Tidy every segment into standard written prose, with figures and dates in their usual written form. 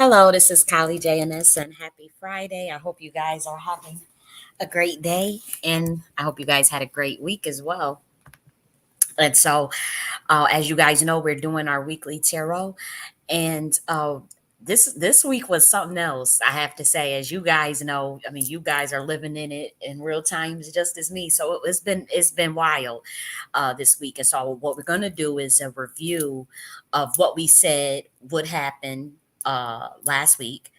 Hello, this is J.N.S, and happy Friday. I hope you guys are having a great day, and I hope you guys had a great week as well. And so, as you guys know, we're doing our weekly tarot, and this week was something else. I have to say, as you guys know, I mean, you guys are living in it in real time, just as me. So it's been wild this week, and so what we're gonna do is a review of what we said would happen last week,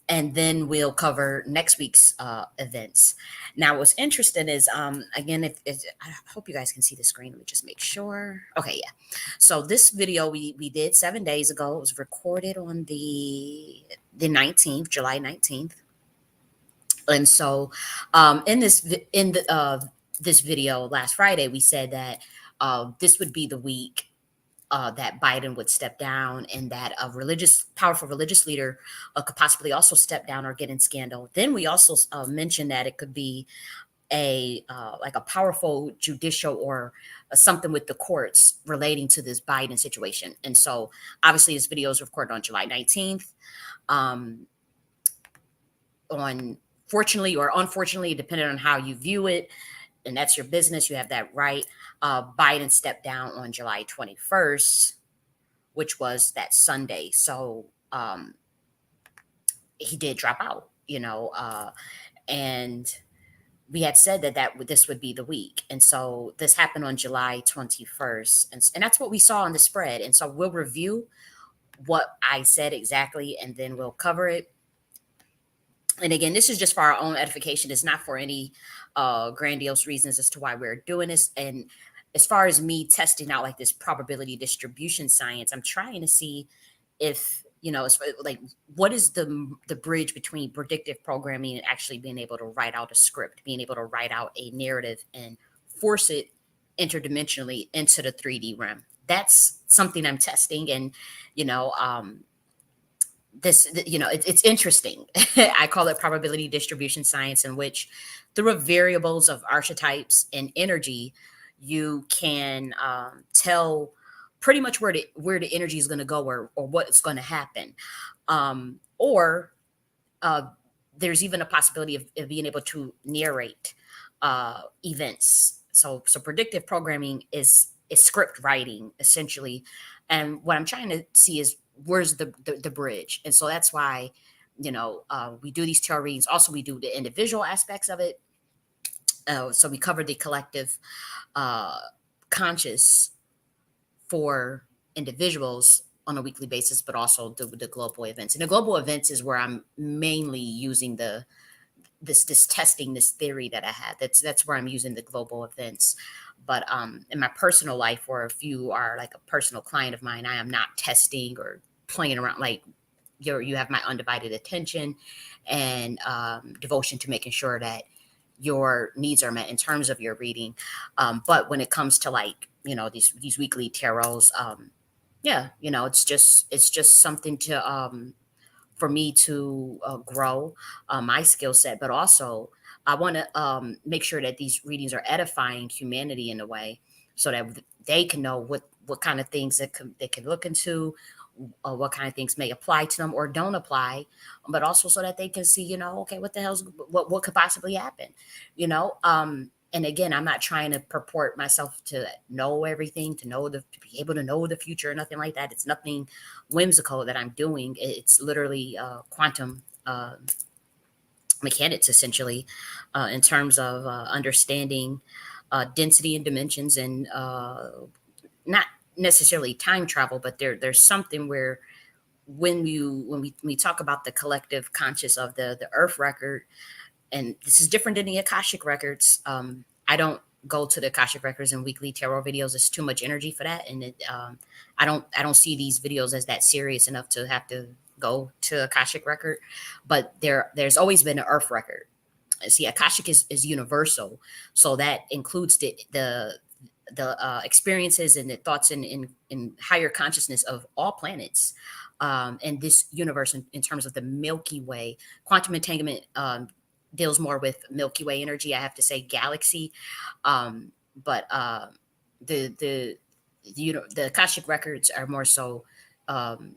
and then we'll cover next week's events. Now, what's interesting is, again, if I hope you guys can see the screen. Let me just make sure. Okay, yeah. So this video we did 7 days ago. It was recorded on the 19th, July 19th, and so in the this video last Friday, we said that this would be the week that Biden would step down, and that a powerful religious leader could possibly also step down or get in scandal. Then we also mentioned that it could be a like a powerful judicial or something with the courts relating to this Biden situation. And so, obviously, this video is recorded on July 19th. Um, on Fortunately or unfortunately, depending on how you view it, and that's your business, you have that right. Biden stepped down on July 21st, which was that Sunday. So he did drop out, and we had said that this would be the week. And so this happened on July 21st. And that's what we saw on the spread. And so we'll review what I said exactly, and then we'll cover it. And again, this is just for our own edification. It's not for any grandiose reasons as to why we're doing this. And as far as me testing out like this probability distribution science, I'm trying to see if it's like, what is the bridge between predictive programming and actually being able to write out a script, being able to write out a narrative and force it interdimensionally into the 3D realm. That's something I'm testing. And you know it's interesting. I call it probability distribution science, in which through variables of archetypes and energy, you can tell pretty much where the energy is going to go, or what's going to happen, or uh, there's even a possibility of being able to narrate events. So predictive programming is script writing essentially, and what I'm trying to see is where's the bridge. And so that's why we do these tarot readings. Also, we do the individual aspects of it. So we cover the collective uh, conscious for individuals on a weekly basis, but also the global events. And the global events is where I'm mainly using this testing, this theory that I had. That's where I'm using the global events. But in my personal life, or if you are like a personal client of mine, I am not testing or playing around. Like, you have my undivided attention and devotion to making sure that your needs are met in terms of your reading. But when it comes to, like, these weekly tarots, yeah, it's just something to for me to grow my skill set. But also, I want to make sure that these readings are edifying humanity in a way, so that they can know what kind of things they can look into, what kind of things may apply to them or don't apply, but also so that they can see, okay, what could possibly happen, and again, I'm not trying to purport myself to know everything, to be able to know the future, or nothing like that. It's nothing whimsical that I'm doing. It's literally quantum mechanics, essentially, in terms of understanding density and dimensions, and not necessarily time travel, but there's something where when we talk about the collective conscious of the Earth record, and this is different than the Akashic records. I don't go to the Akashic records and weekly tarot videos. It's too much energy for that, and I don't see these videos as that serious enough to have to go to Akashic record. But there's always been an Earth record. See, Akashic is universal, so that includes the experiences and the thoughts in higher consciousness of all planets, and this universe, in terms of the Milky Way. Quantum entanglement deals more with Milky Way energy, I have to say, galaxy. But the the Akashic records are more so um,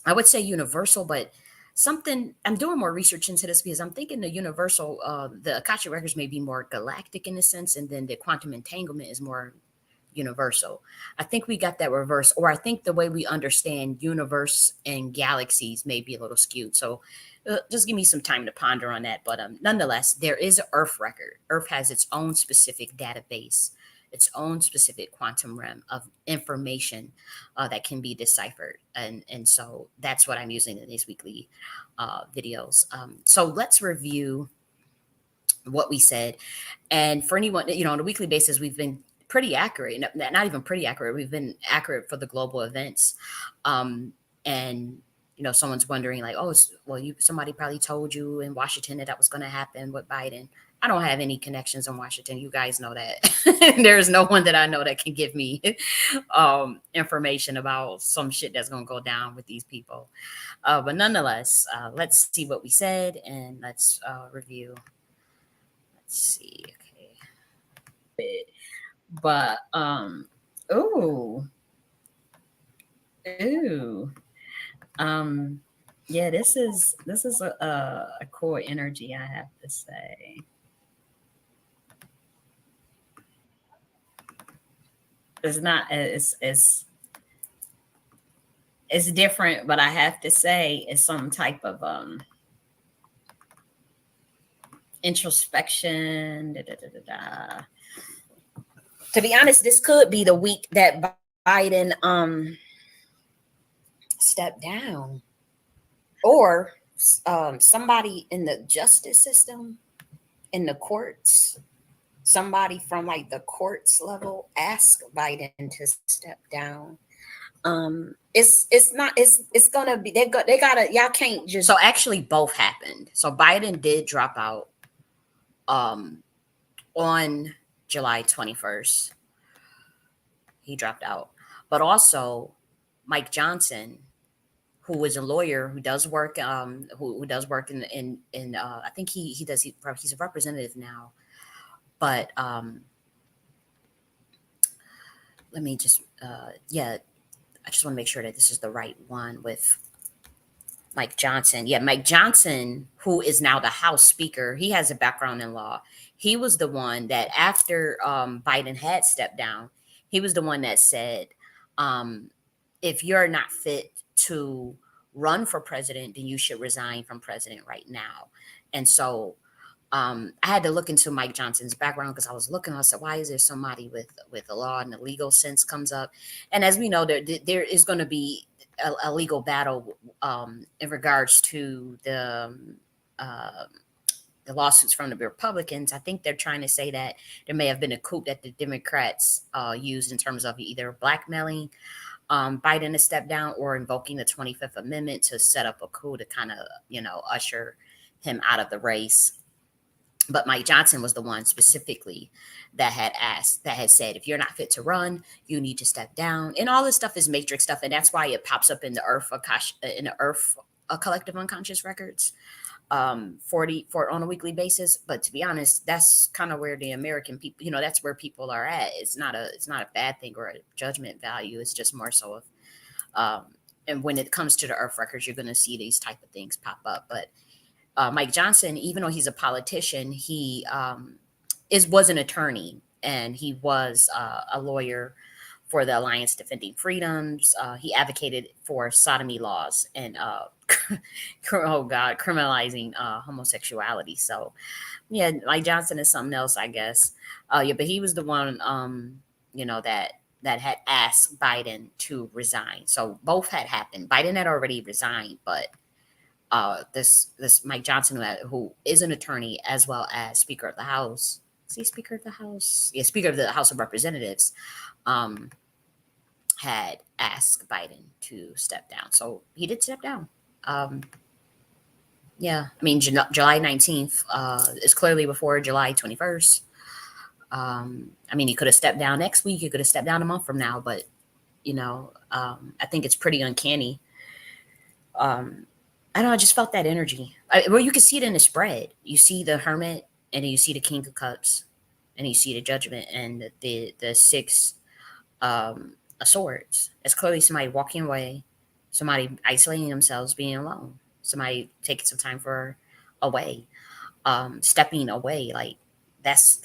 I would say universal, but something I'm doing more research into this because I'm thinking the universal, the Akashic records may be more galactic in a sense, and then the quantum entanglement is more universal. I think we got that reverse, or I think the way we understand universe and galaxies may be a little skewed. So just give me some time to ponder on that. But nonetheless, there is an Earth record. Earth has its own specific database, its own specific quantum realm of information that can be deciphered. And so that's what I'm using in these weekly videos. So let's review what we said. And for anyone, on a weekly basis, we've been pretty accurate, not even pretty accurate. We've been accurate for the global events. And, someone's wondering like, oh, well, somebody probably told you in Washington that was going to happen with Biden. I don't have any connections in Washington. You guys know that. There's no one that I know that can give me information about some shit that's going to go down with these people. But nonetheless, let's see what we said and let's review. Let's see. Okay. But ooh, ooh. Um yeah, this is a core energy, I have to say. It's not it's different, but I have to say it's some type of introspection. Da, da, da, da, da. To be honest, this could be the week that Biden stepped down, or somebody in the justice system, in the courts, somebody from like the courts level asked Biden to step down. It's not it's gonna be they gotta y'all can't just so actually both happened. So Biden did drop out um on July 21st. He dropped out. But also Mike Johnson, who is a lawyer who does work who does work in I think he's a representative now. But let me just yeah, I just want to make sure that this is the right one with Mike Johnson. Yeah, Mike Johnson, who is now the House Speaker, he has a background in law. He was the one that after Biden had stepped down, he was the one that said, um, if you're not fit to run for president, then you should resign from president right now. And so I had to look into Mike Johnson's background because I was looking. I said, "Why is there somebody with a law and the legal sense comes up?" And as we know, there is going to be a legal battle in regards to uh, the lawsuits from the Republicans. I think they're trying to say that there may have been a coup that the Democrats used in terms of either blackmailing Biden to step down or invoking the 25th Amendment to set up a coup to kind of usher him out of the race. But Mike Johnson was the one specifically that had said, if you're not fit to run, you need to step down. And all this stuff is matrix stuff. And that's why it pops up in the Earth collective unconscious records 40 for on a weekly basis. But to be honest, that's kind of where the American people, that's where people are at. It's not a bad thing or a judgment value. It's just more so of, and when it comes to the Earth records, you're going to see these type of things pop up. But Mike Johnson, even though he's a politician, he was an attorney and he was a lawyer for the Alliance Defending Freedoms. He advocated for sodomy laws and oh god, criminalizing homosexuality. So yeah, Mike Johnson is something else, I guess. Yeah, but he was the one that had asked Biden to resign. So both had happened. Biden had already resigned, but this Mike Johnson, who is an attorney as well as Speaker of the House. Is he Speaker of the House? Yeah, Speaker of the House of Representatives. Um, had asked Biden to step down, so he did step down. Um, yeah, I mean July 19th is clearly before July 21st. I mean, he could have stepped down next week. He could have stepped down a month from now, but I think it's pretty uncanny. Um, I don't know. I just felt that energy. Well, you can see it in the spread. You see the Hermit, and then you see the King of Cups, and you see the Judgment, and the six swords. It's clearly somebody walking away, somebody isolating themselves, being alone, somebody taking some time for away, stepping away. Like that's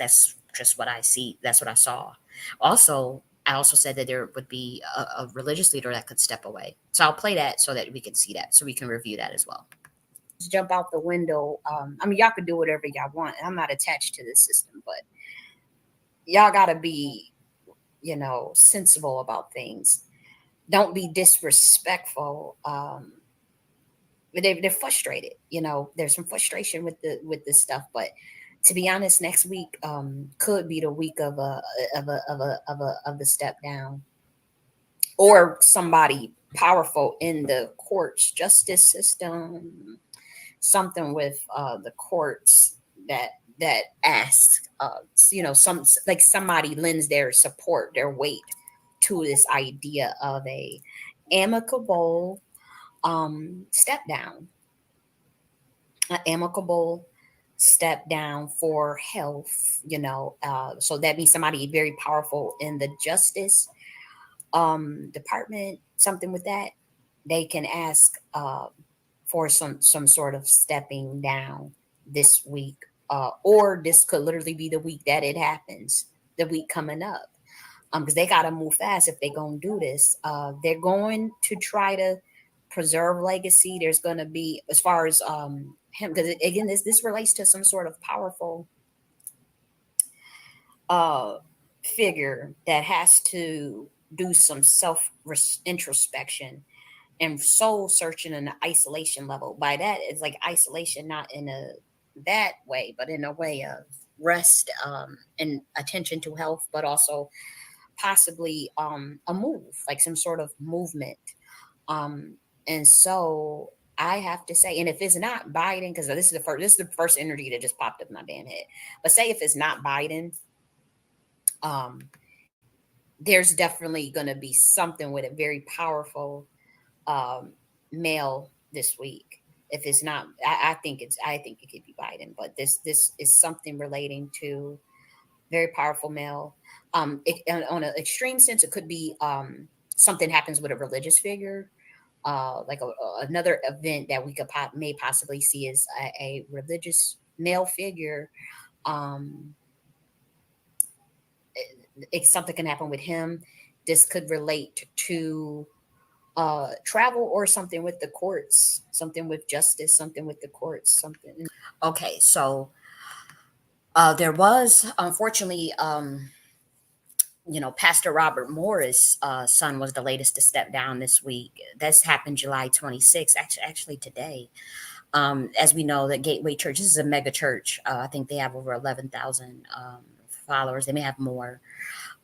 just what I see. That's what I saw. Also, I also said that there would be a religious leader that could step away. So I'll play that so that we can see that, so we can review that as well. Just jump out the window. I mean, y'all could do whatever y'all want. I'm not attached to this system, but y'all gotta be, sensible about things. Don't be disrespectful. But they're frustrated. There's some frustration with this stuff. But to be honest, next week could be the week of the step down, or somebody powerful in the courts justice system, something with the courts that asks, some, like, somebody lends their support, their weight to this idea of a amicable step down, an amicable step down for health. So that means somebody very powerful in the justice department, something with that. They can ask for some sort of stepping down this week, or this could literally be the week that it happens, the week coming up. Because they got to move fast if they're going to do this. They're going to try to preserve legacy. There's going to be, as far as him, because again, this relates to some sort of powerful uh, figure that has to do some self introspection and soul searching in the isolation level. By that, it's like isolation, not in a bad way, but in a way of rest, and attention to health, but also possibly a move, like some sort of movement. Um, and so I have to say, and if it's not Biden, because this is the first energy that just popped up in my damn head. But say if it's not Biden, um, there's definitely going to be something with a very powerful um, male this week. If it's not, I think it could be Biden, but this is something relating to very powerful male. On an extreme sense, it could be something happens with a religious figure. Like another event that we could may possibly see is a religious male figure. Um, Something can happen with him. This could relate to travel, or something with the courts, something with justice, something with the courts, something. Okay, so there was, unfortunately, Pastor Robert Morris' son was the latest to step down this week. That's happened July 26th, actually today. As we know, that Gateway Church, this is a mega church. I think they have over 11,000 followers. They may have more,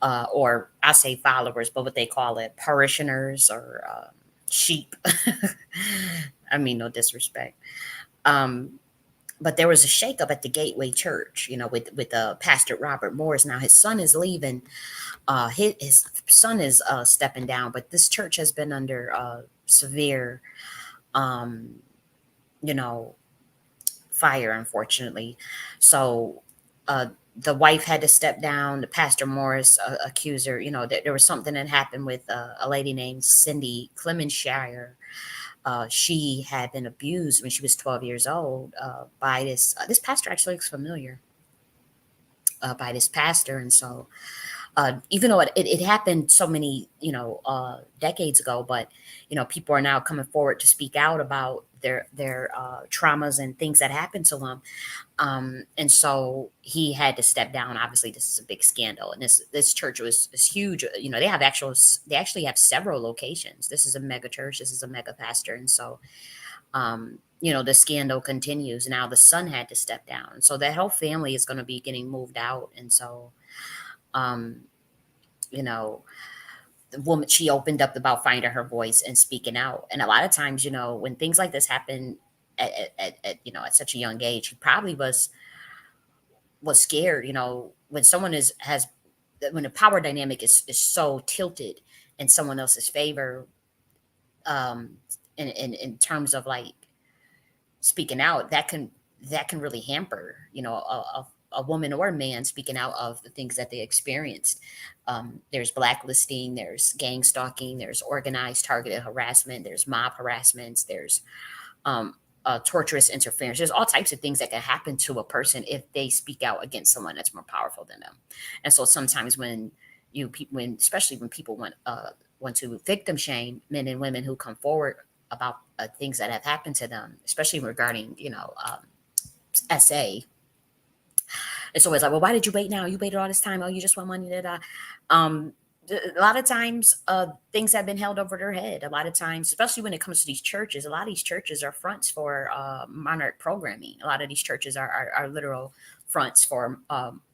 or I say followers, but what they call it, parishioners, or sheep. I mean, no disrespect. Um, but there was a shakeup at the Gateway Church, with Pastor Robert Morris. Now his son is leaving. His son is stepping down, but this church has been under severe, um, you know, fire, unfortunately. So uh, the wife had to step down. The Pastor Morris accused her. There was something that happened with a lady named Cindy Clemenshire. She had been abused when she was 12 years old by this pastor. Actually looks familiar, by this pastor. And so even though it happened so many decades ago, but people are now coming forward to speak out about their traumas and things that happened to them. And so he had to step down. Obviously, this is a big scandal, and this church is huge. They actually have several locations. This is a mega church. This is a mega pastor, and so the scandal continues. Now the son had to step down, so that whole family is going to be getting moved out, and so um, you know the woman, she opened up about finding her voice and speaking out. And a lot of times, when things like this happen at such a young age, he probably was scared. When someone has when the power dynamic is so tilted in someone else's favor, um in terms of like speaking out, that can really hamper a a woman or a man speaking out of the things that they experienced. There's blacklisting, there's gang stalking, there's organized targeted harassment, there's mob harassments, there's um, torturous interference. There's all types of things that can happen to a person if they speak out against someone that's more powerful than them. And so sometimes when when especially when people want to victim shame men and women who come forward about things that have happened to them, especially regarding SA, it's always like, well, why did you wait now? You waited all this time. Oh, you just want money. Da, da. Um, a lot of times, things have been held over their head. A lot of times, especially when it comes to these churches, a lot of these churches are fronts for monarch programming. A lot of these churches are literal fronts for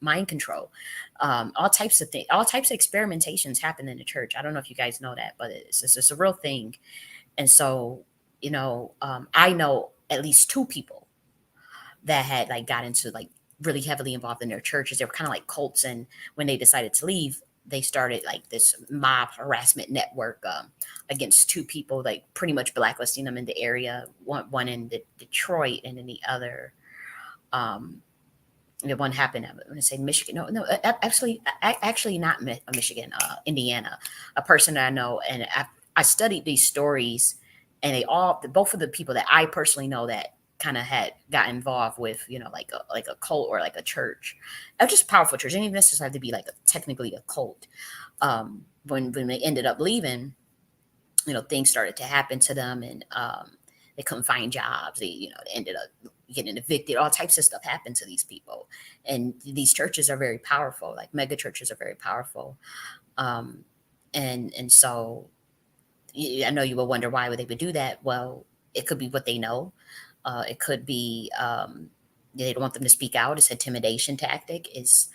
mind control. All types of things, all types of experimentations happen in the church. I don't know if you guys know that, but it's a real thing. And so, I know at least two people that had like got into like really heavily involved in their churches. They were kind of like cults, and when they decided to leave, they started like this mob harassment network against two people, like pretty much blacklisting them in the area. One in Detroit, and then the other, um, the one happened. I'm going to say Michigan. No, no, actually not Michigan, Indiana. A person that I know, and I studied these stories, and both of the people that I personally know that kind of had got involved with, like a cult or like a church, just powerful church. It didn't even necessarily have to be like technically a cult. When they ended up leaving, things started to happen to them, and they couldn't find jobs. They ended up getting evicted. All types of stuff happened to these people, and these churches are very powerful. Like mega churches are very powerful, um, and so I know you will wonder why would they would do that. Well, it could be what they know. It could be they don't want them to speak out. It's intimidation tactic. Is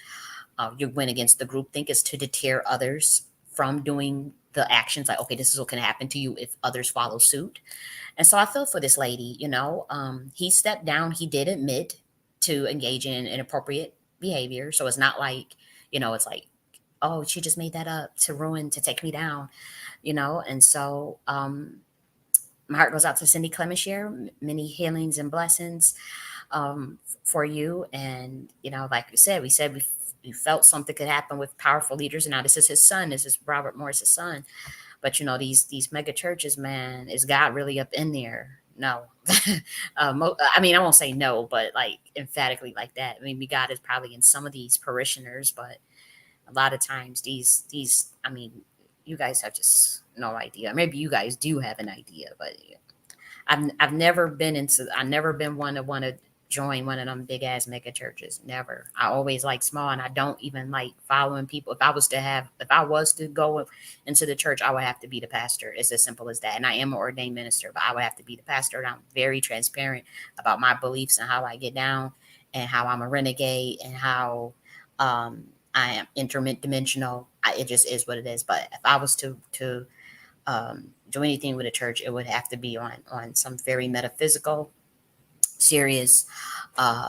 Your win against the group think is to deter others from doing the actions. Like, okay, this is what can happen to you if others follow suit. And so I feel for this lady. He stepped down. He did admit to engaging in inappropriate behavior. So it's not like, it's like, oh, she just made that up to take me down. And so my heart goes out to Cindy Clemenshire. Many healings and blessings for you. And, like we felt something could happen with powerful leaders. And now this is his son. This is Robert Morris's son. But, these mega churches, man, is God really up in there? No. I mean, I won't say no, but like emphatically like that. I mean, God is probably in some of these parishioners, but a lot of times I mean, you guys have just no idea. Maybe you guys do have an idea, but I've never been one to want to join one of them big ass mega churches. Never. I always like small, and I don't even like following people. If I was to go into the church, I would have to be the pastor. It's as simple as that. And I am an ordained minister, but I would have to be the pastor. And I'm very transparent about my beliefs and how I get down, and how I'm a renegade, and how I am interdimensional. It just is what it is. But if I was to do anything with a church, it would have to be on some very metaphysical, serious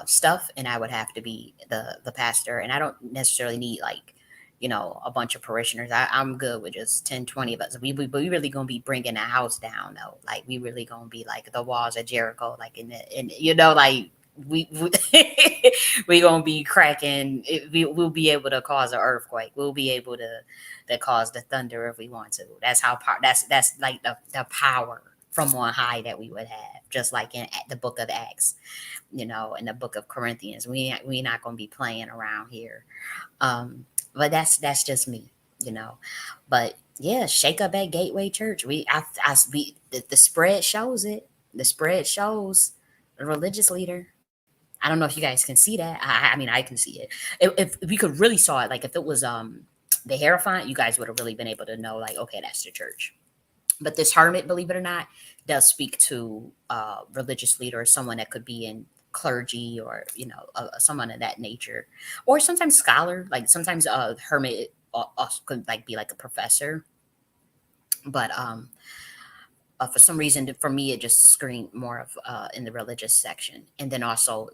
stuff, and I would have to be the pastor. And I don't necessarily need like a bunch of parishioners. I'm good with just 10, 20 of us. We really gonna be bringing the house down though. Like we really gonna be like the walls of Jericho, like in like we we gonna be cracking. We'll be able to cause an earthquake. We'll be able to cause the thunder if we want to. That's how that's like the power from on high that we would have, just like in the book of Acts, in the book of Corinthians. We not gonna be playing around here. But that's just me, you know. But yeah, shake up at Gateway Church. The spread shows it. The spread shows the religious leader. I don't know if you guys can see that. I mean, I can see it. If we could really saw it, like if it was the Hierophant, you guys would have really been able to know, like, okay, that's the church. But this hermit, believe it or not, does speak to religious leader or someone that could be in clergy, or someone of that nature, or sometimes scholar. Like sometimes a hermit also could like be like a professor, but for some reason, for me, it just screamed more of in the religious section. And then also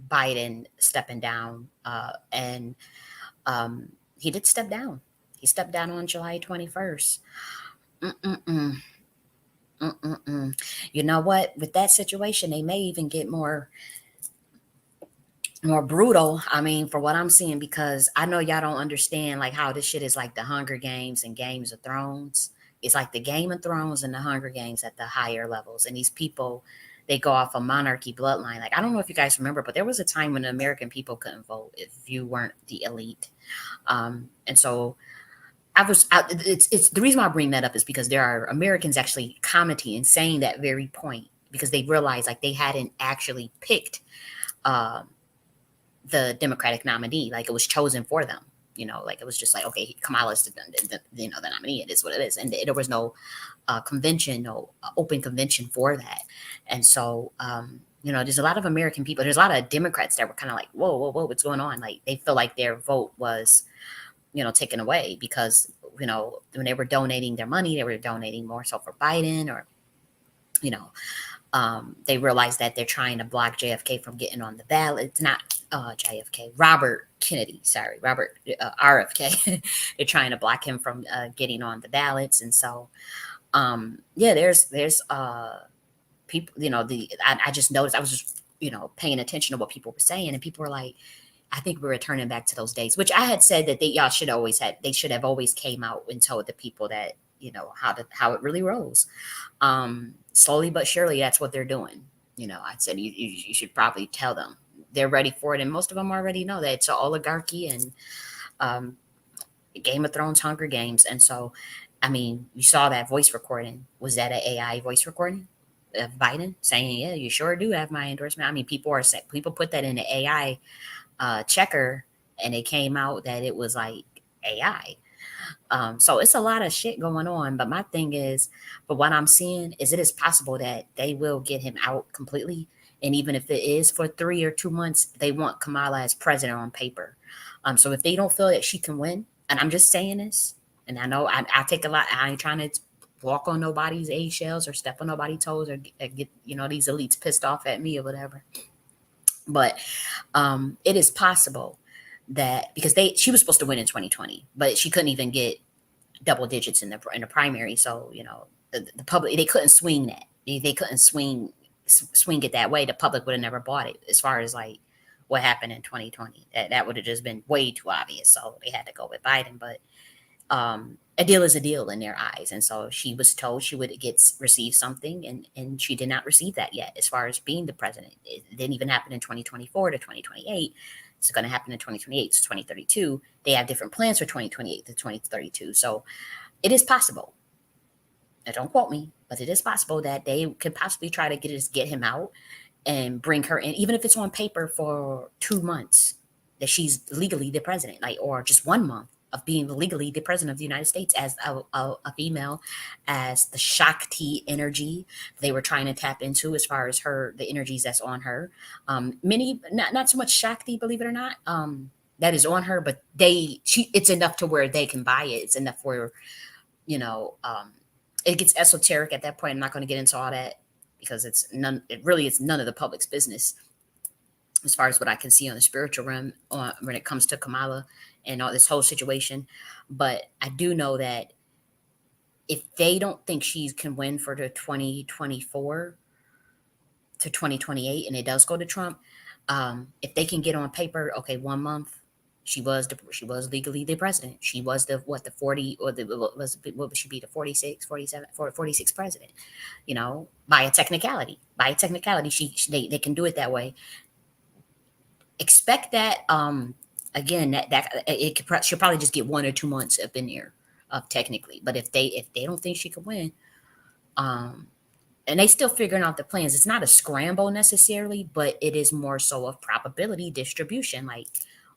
Biden stepping down, and he did step down. He stepped down on July 21st. Mm-mm-mm. Mm-mm-mm. You know what? With that situation, they may even get more more brutal. I mean, for what I'm seeing, because I know y'all don't understand like how this shit is like the Hunger Games and Games of Thrones. It's like the Game of Thrones and the Hunger Games at the higher levels. And these people, they go off a monarchy bloodline. Like I don't know if you guys remember, but there was a time when the American people couldn't vote if you weren't the elite. And so it's the reason why I bring that up is because there are Americans actually commenting and saying that very point because they realized like they hadn't actually picked uh, the Democratic nominee. Like it was chosen for them. Like it was just like, okay, Kamala's the nominee. It is what it is, and there was no convention, no open convention for that. And so, there's a lot of American people. There's a lot of Democrats that were kind of like, whoa, whoa, whoa, what's going on? Like they feel like their vote was, taken away because when they were donating their money, they were donating more so for Biden or you know they realize that they're trying to block JFK from getting on the ballot. It's not JFK, Robert Kennedy, sorry, Robert RFK. They're trying to block him from getting on the ballots. And so, yeah, there's people, I just noticed, I was just, paying attention to what people were saying. And people were like, I think we're returning back to those days, which I had said that y'all they should have always came out and told the people that, how it really rolls. Slowly but surely, that's what they're doing. I said you should probably tell them they're ready for it, and most of them already know that it's an oligarchy and um, Game of Thrones, Hunger Games, and so, I mean, you saw that voice recording. Was that an AI voice recording of Biden saying, "Yeah, you sure do have my endorsement"? I mean, people put that in the AI checker, and it came out that it was like AI. So it's a lot of shit going on. But my thing is, but what I'm seeing is it is possible that they will get him out completely. And even if it is for 3 or 2 months, they want Kamala as president on paper. So if they don't feel that she can win, and I'm just saying this, and I know I take a lot, I ain't trying to walk on nobody's eggshells or step on nobody's toes or get these elites pissed off at me or whatever. But it is possible that because she was supposed to win in 2020, but she couldn't even get double digits in the primary. So the public, they couldn't swing that. They couldn't swing it that way. The public would have never bought it. As far as like what happened in 2020, that would have just been way too obvious. So they had to go with Biden. But a deal is a deal in their eyes, and so she was told she would receive something, and she did not receive that yet. As far as being the president, it didn't even happen in 2024 to 2028. It's going to happen in 2028 to 2032. They have different plans for 2028 to 2032. So it is possible. Now, don't quote me, but it is possible that they could possibly try to get him out and bring her in, even if it's on paper for 2 months, that she's legally the president, like, or just 1 month of being legally the president of the United States as a female, as the Shakti energy they were trying to tap into, as far as the energies that's on her. Many, not so much Shakti, believe it or not, that is on her, but it's enough to where they can buy it. It's enough where you know, um, it gets esoteric at that point. I'm not going to get into all that because it really is none of the public's business as far as what I can see on the spiritual realm when it comes to Kamala and all this whole situation. But I do know that if they don't think she can win for the 2024 to 2028 and it does go to Trump, if they can get on paper, okay, 1 month, she was legally the president. She was the 40 or what would she be, the 46, 47, 46 president, by a technicality. By a technicality, they can do it that way. Expect that again that she'll probably just get 1 or 2 months up in there technically. But if they don't think she could win, um and they still figuring out the plans. It's not a scramble necessarily, but it is more so of probability distribution. Like,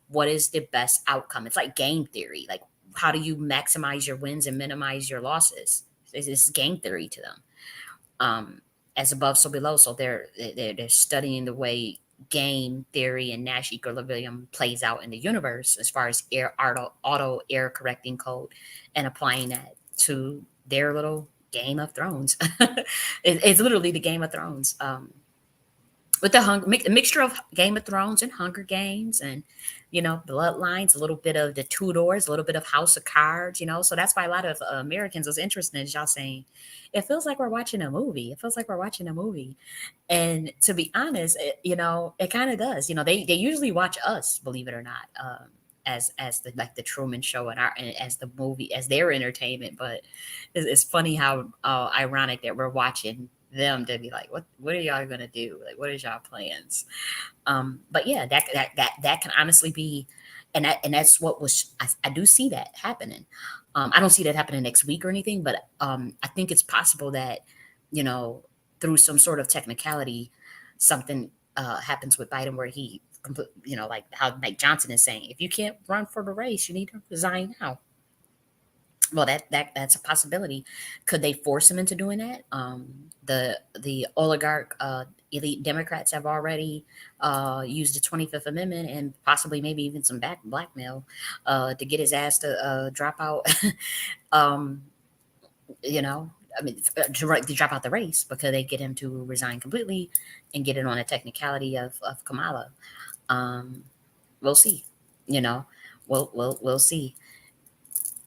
what is the best outcome? It's like game theory. Like, how do you maximize your wins and minimize your losses? This is game theory to them. Um, as above, so below. So they're studying the way game theory and Nash equilibrium plays out in the universe as far as auto air correcting code, and applying that to their little Game of Thrones. It's literally the Game of Thrones. with the a mixture of Game of Thrones and Hunger Games, and Bloodlines, a little bit of the Tudors, a little bit of House of Cards. So that's why a lot of Americans was interested in y'all saying it feels like we're watching a movie. It feels like we're watching a movie. And to be honest, it kind of does. They usually watch us, believe it or not, as the like the Truman Show and as the movie as their entertainment. But it's funny how ironic that we're watching them to be like, what are y'all gonna do? Like, what is y'all plans? But yeah, that can honestly be, and that's what I do see that happening. I don't see that happening next week or anything, but I think it's possible that you know through some sort of technicality, something happens with Biden where he, like how Mike Johnson is saying, if you can't run for the race, you need to resign now. Well, that's a possibility. Could they force him into doing that? The oligarch elite Democrats have already used the 25th Amendment and possibly maybe even some blackmail to get his ass to drop out. um, you know, I mean, to drop out the race because they get him to resign completely and get it on a technicality of Kamala. Um, we'll see. You know, we'll see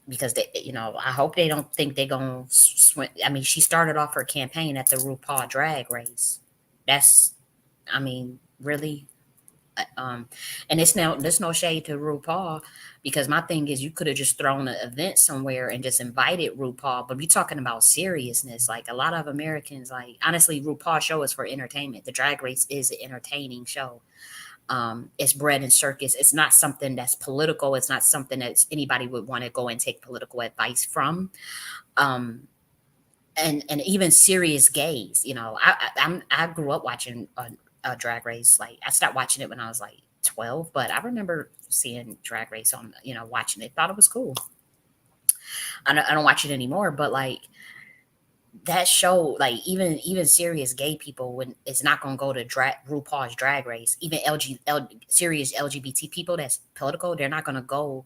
because I hope they don't think they're gonna swim. I mean, she started off her campaign at the RuPaul drag race. That's, I mean, really. Um, and it's now there's no shade to RuPaul because my thing is you could have just thrown an event somewhere and just invited RuPaul. But we talking about seriousness. Like a lot of Americans, like honestly, RuPaul show is for entertainment. The drag race is an entertaining show. It's bread and circus. It's not something that's political. It's not something that anybody would want to go and take political advice from. Um, and even serious gays. I grew up watching a Drag Race. Like I stopped watching it when I was like 12, but I remember seeing Drag Race on, watching it. Thought it was cool. I don't watch it anymore, but like that show, like even serious gay people, when it's not gonna go to RuPaul's Drag Race, even serious LGBT people that's political, they're not gonna go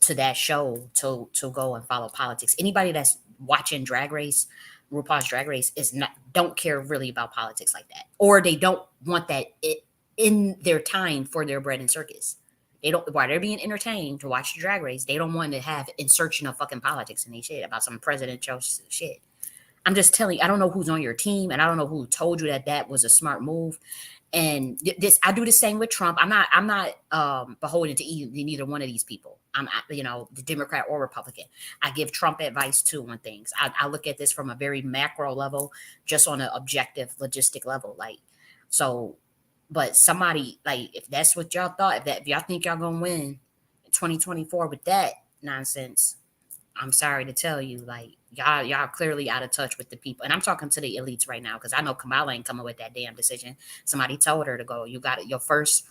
to that show to go and follow politics. Anybody that's watching Drag Race, RuPaul's Drag Race, is not don't care really about politics like that, or they don't want that in their time for their bread and circus. They don't while they're being entertained to watch the Drag Race. They don't want to have insertion of fucking politics in their shit about some presidential shit. I'm just telling you, I don't know who's on your team, and I don't know who told you that that was a smart move. And this, I do the same with Trump. I'm not beholden to neither one of these people. The Democrat or Republican. I give Trump advice too on things. I look at this from a very macro level, just on an objective, logistic level. Like, so, but somebody like, if that's what y'all thought, if y'all think y'all gonna win 2024 with that nonsense, I'm sorry to tell you, like y'all clearly out of touch with the people. And I'm talking to the elites right now because I know Kamala ain't coming with that damn decision. Somebody told her to go. You got it. Your first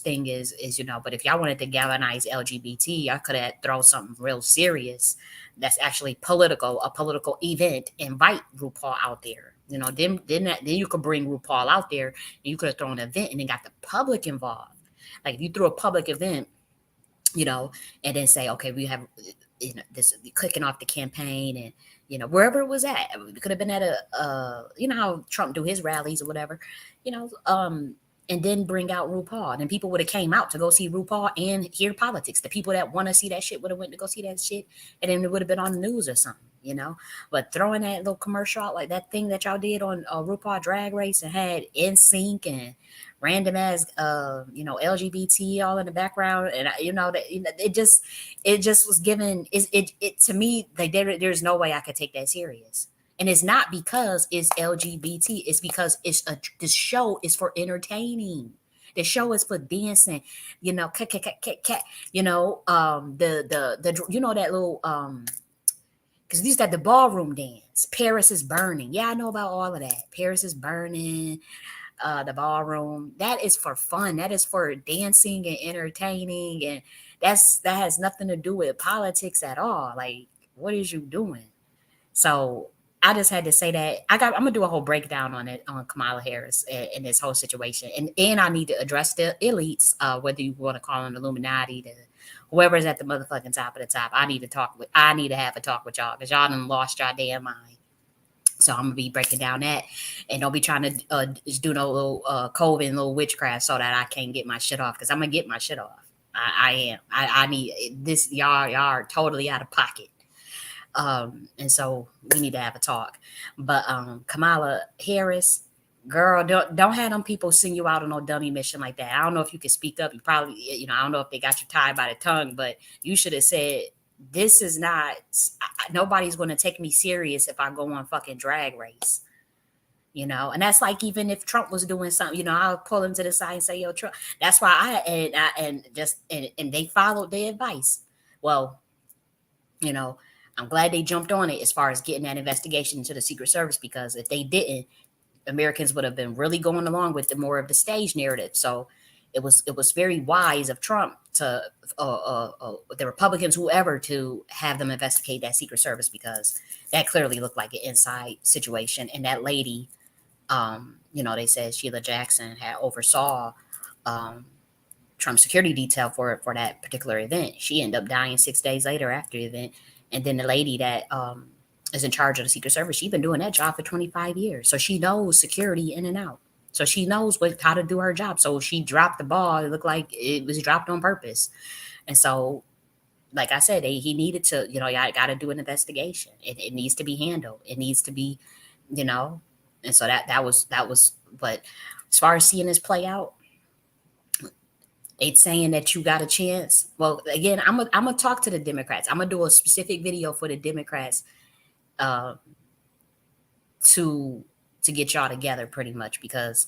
thing is But if y'all wanted to galvanize LGBT, y'all could have thrown something real serious that's actually political, a political event. Invite RuPaul out there. Then you could bring RuPaul out there, and you could have thrown an event and then got the public involved. Like if you threw a public event, you know, and then say, okay, we have, this clicking off the campaign, and wherever it was at, it could have been at how Trump do his rallies or whatever, you know, and then bring out RuPaul, and people would have came out to go see RuPaul and hear politics. The people that want to see that shit would have went to go see that shit, and then it would have been on the news or something. But throwing that little commercial out, like that thing that y'all did on RuPaul Drag Race, and had NSYNC and random ass LGBT all in the background, and it just was given it to me, like there's no way I could take that serious. And it's not because it's LGBT, it's because this show is for entertaining. The show is for dancing, cat, cat, cat, cat, cat, the that little because these got the ballroom dance. Paris is burning. Yeah, I know about all of that. Paris is burning. The ballroom, that is for fun, that is for dancing and entertaining, and that has nothing to do with politics at all. Like, what is you doing? So I just had to say that. I'm gonna do a whole breakdown on it, on Kamala Harris and this whole situation, and I need to address the elites, whether you want to call them Illuminati, whoever's at the motherfucking top of the top. I need to have a talk with y'all because y'all done lost y'all damn mind. So I'm gonna be breaking down that, and don't be trying to just do no little COVID and little witchcraft so that I can't get my shit off, because I'm gonna get my shit off. I am. I need this. Y'all are totally out of pocket. And so we need to have a talk. But Kamala Harris, girl, don't have them people send you out on no dummy mission like that. I don't know if you can speak up. You probably, I don't know if they got you tied by the tongue, but you should have said, this is not, nobody's going to take me serious if I go on fucking Drag Race. And that's like, even if Trump was doing something, I'll pull him to the side and say, yo, Trump. That's why and they followed their advice. Well, you know, I'm glad they jumped on it as far as getting that investigation into the Secret Service, because if they didn't, Americans would have been really going along with the more of the stage narrative. So it was very wise of Trump to the Republicans, whoever, to have them investigate that Secret Service, because that clearly looked like an inside situation. And that lady, they said Sheila Jackson had oversaw um, Trump security detail for that particular event. She ended up dying 6 days later after the event. And then the lady that is in charge of the Secret Service, she's been doing that job for 25 years. So she knows security in and out. So she knows how to do her job. So she dropped the ball. It looked like it was dropped on purpose. And so, like I said, he needed to, y'all got to do an investigation. It needs to be handled. It needs to be, you know, and so that was. But as far as seeing this play out, it's saying that you got a chance. Well, again, I'm gonna talk to the Democrats. I'm gonna do a specific video for the Democrats uh, to get y'all together, pretty much, because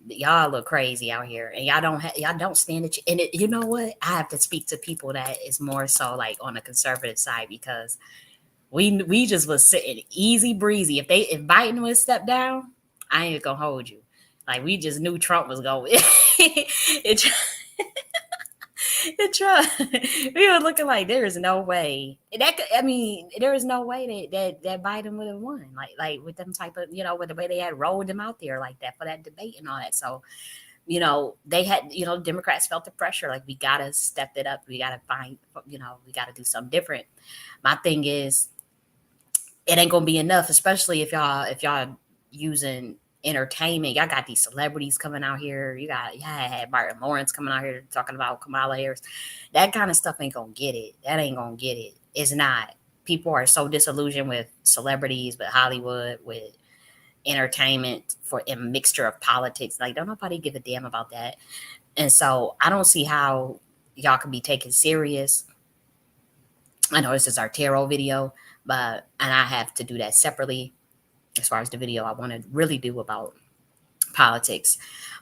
y'all look crazy out here, and y'all don't stand it. And you know what? I have to speak to people that is more so like on the conservative side, because we just was sitting easy breezy. If Biden would step down, I ain't gonna hold you. Like, we just knew Trump was going. it, Trump, we were looking like there is no way there is no way that Biden would have won, like with them type of, with the way they had rolled him out there like that for that debate and all that. So they had, Democrats felt the pressure, like, we gotta step it up, we gotta find, we gotta do something different. My thing is, it ain't gonna be enough, especially if y'all using entertainment. Y'all got these celebrities coming out here. Had Martin Lawrence coming out here talking about Kamala Harris. That kind of stuff ain't gonna get it. That ain't gonna get it. It's not. People are so disillusioned with celebrities, with Hollywood, with entertainment, for a mixture of politics. Like, don't nobody give a damn about that. And so I don't see how y'all can be taken serious. I know this is our tarot video, and I have to do that separately as far as the video I want to really do about politics.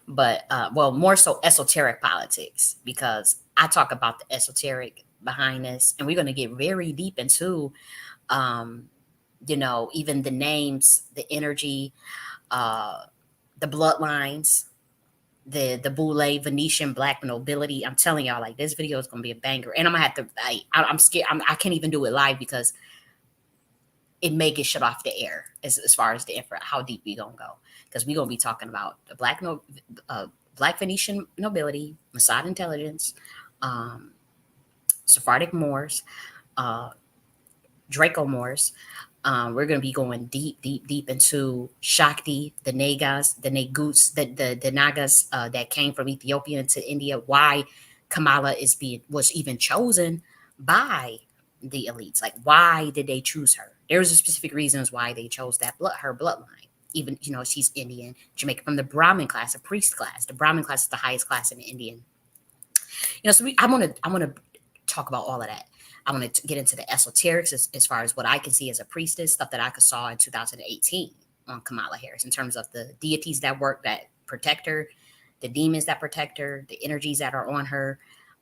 But well, more so esoteric politics, because I talk about the esoteric behind this, and we're going to get very deep into um, even the names, the energy, uh, the bloodlines, the Boule Venetian black nobility. I'm telling y'all, like, this video is gonna be a banger, and I'm gonna have to. I'm scared. I can't even do it live, because it may get shut off the air as far as the info. How deep we gonna go? Because we gonna be talking about the black Venetian nobility, Mossad intelligence, um, Sephardic Moors, uh, Draco Moors. We're going to be going deep, deep, deep into Shakti, the Nagas, the Naguts, the Nagas that came from Ethiopia to India. Why Kamala was even chosen by the elites? Like, why did they choose her? There's a specific reasons why they chose her bloodline. Even, she's Indian, Jamaican, from the Brahmin class, a priest class. The Brahmin class is the highest class in the Indian. So I want to talk about all of that. I want to get into the esoterics as far as what I can see as a priestess, stuff that I saw in 2018 on Kamala Harris, in terms of the deities that work, that protect her, the demons that protect her, the energies that are on her.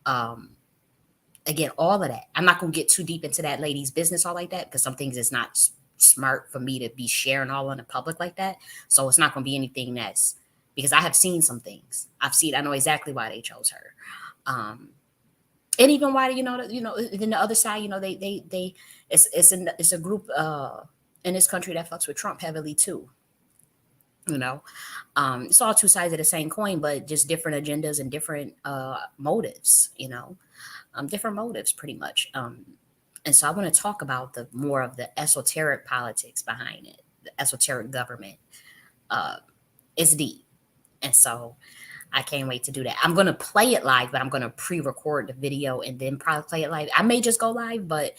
Um, Again, all of that. I'm not going to get too deep into that lady's business, all like that, because some things is not smart for me to be sharing all in the public like that. So it's not going to be anything because I have seen some things. I know exactly why they chose her. Um, and even why, then the other side, it's a group in this country that fucks with Trump heavily too. It's all two sides of the same coin, but just different agendas and different motives. Different motives, pretty much. And so I want to talk about the more of the esoteric politics behind it. esoteric government. Uh, it's deep, and so I can't wait to do that. I'm gonna play it live, but I'm gonna pre-record the video and then probably play it live. I may just go live, but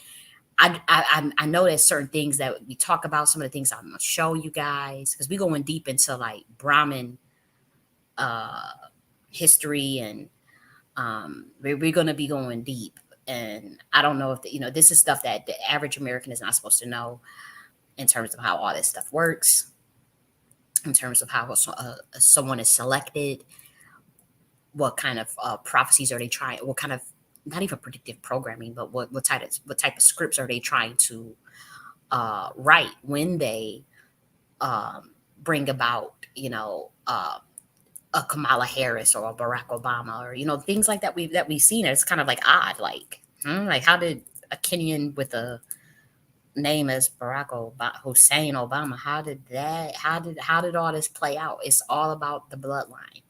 I know there's certain things that we talk about. Some of the things I'm gonna show you guys because we're going deep into like Brahmin uh, history, and we're gonna be going deep. And I don't know if this is stuff that the average American is not supposed to know in terms of how all this stuff works, in terms of how someone is selected, what kind of prophecies are they trying, what kind of, not even predictive programming, but what type of scripts are they trying to write when they bring about a Kamala Harris or a Barack Obama, or things like that we've seen. It's kind of like odd, like how did a Kenyan with a name as Barack Obama, Hussein Obama, how did all this play out? It's all about the bloodline.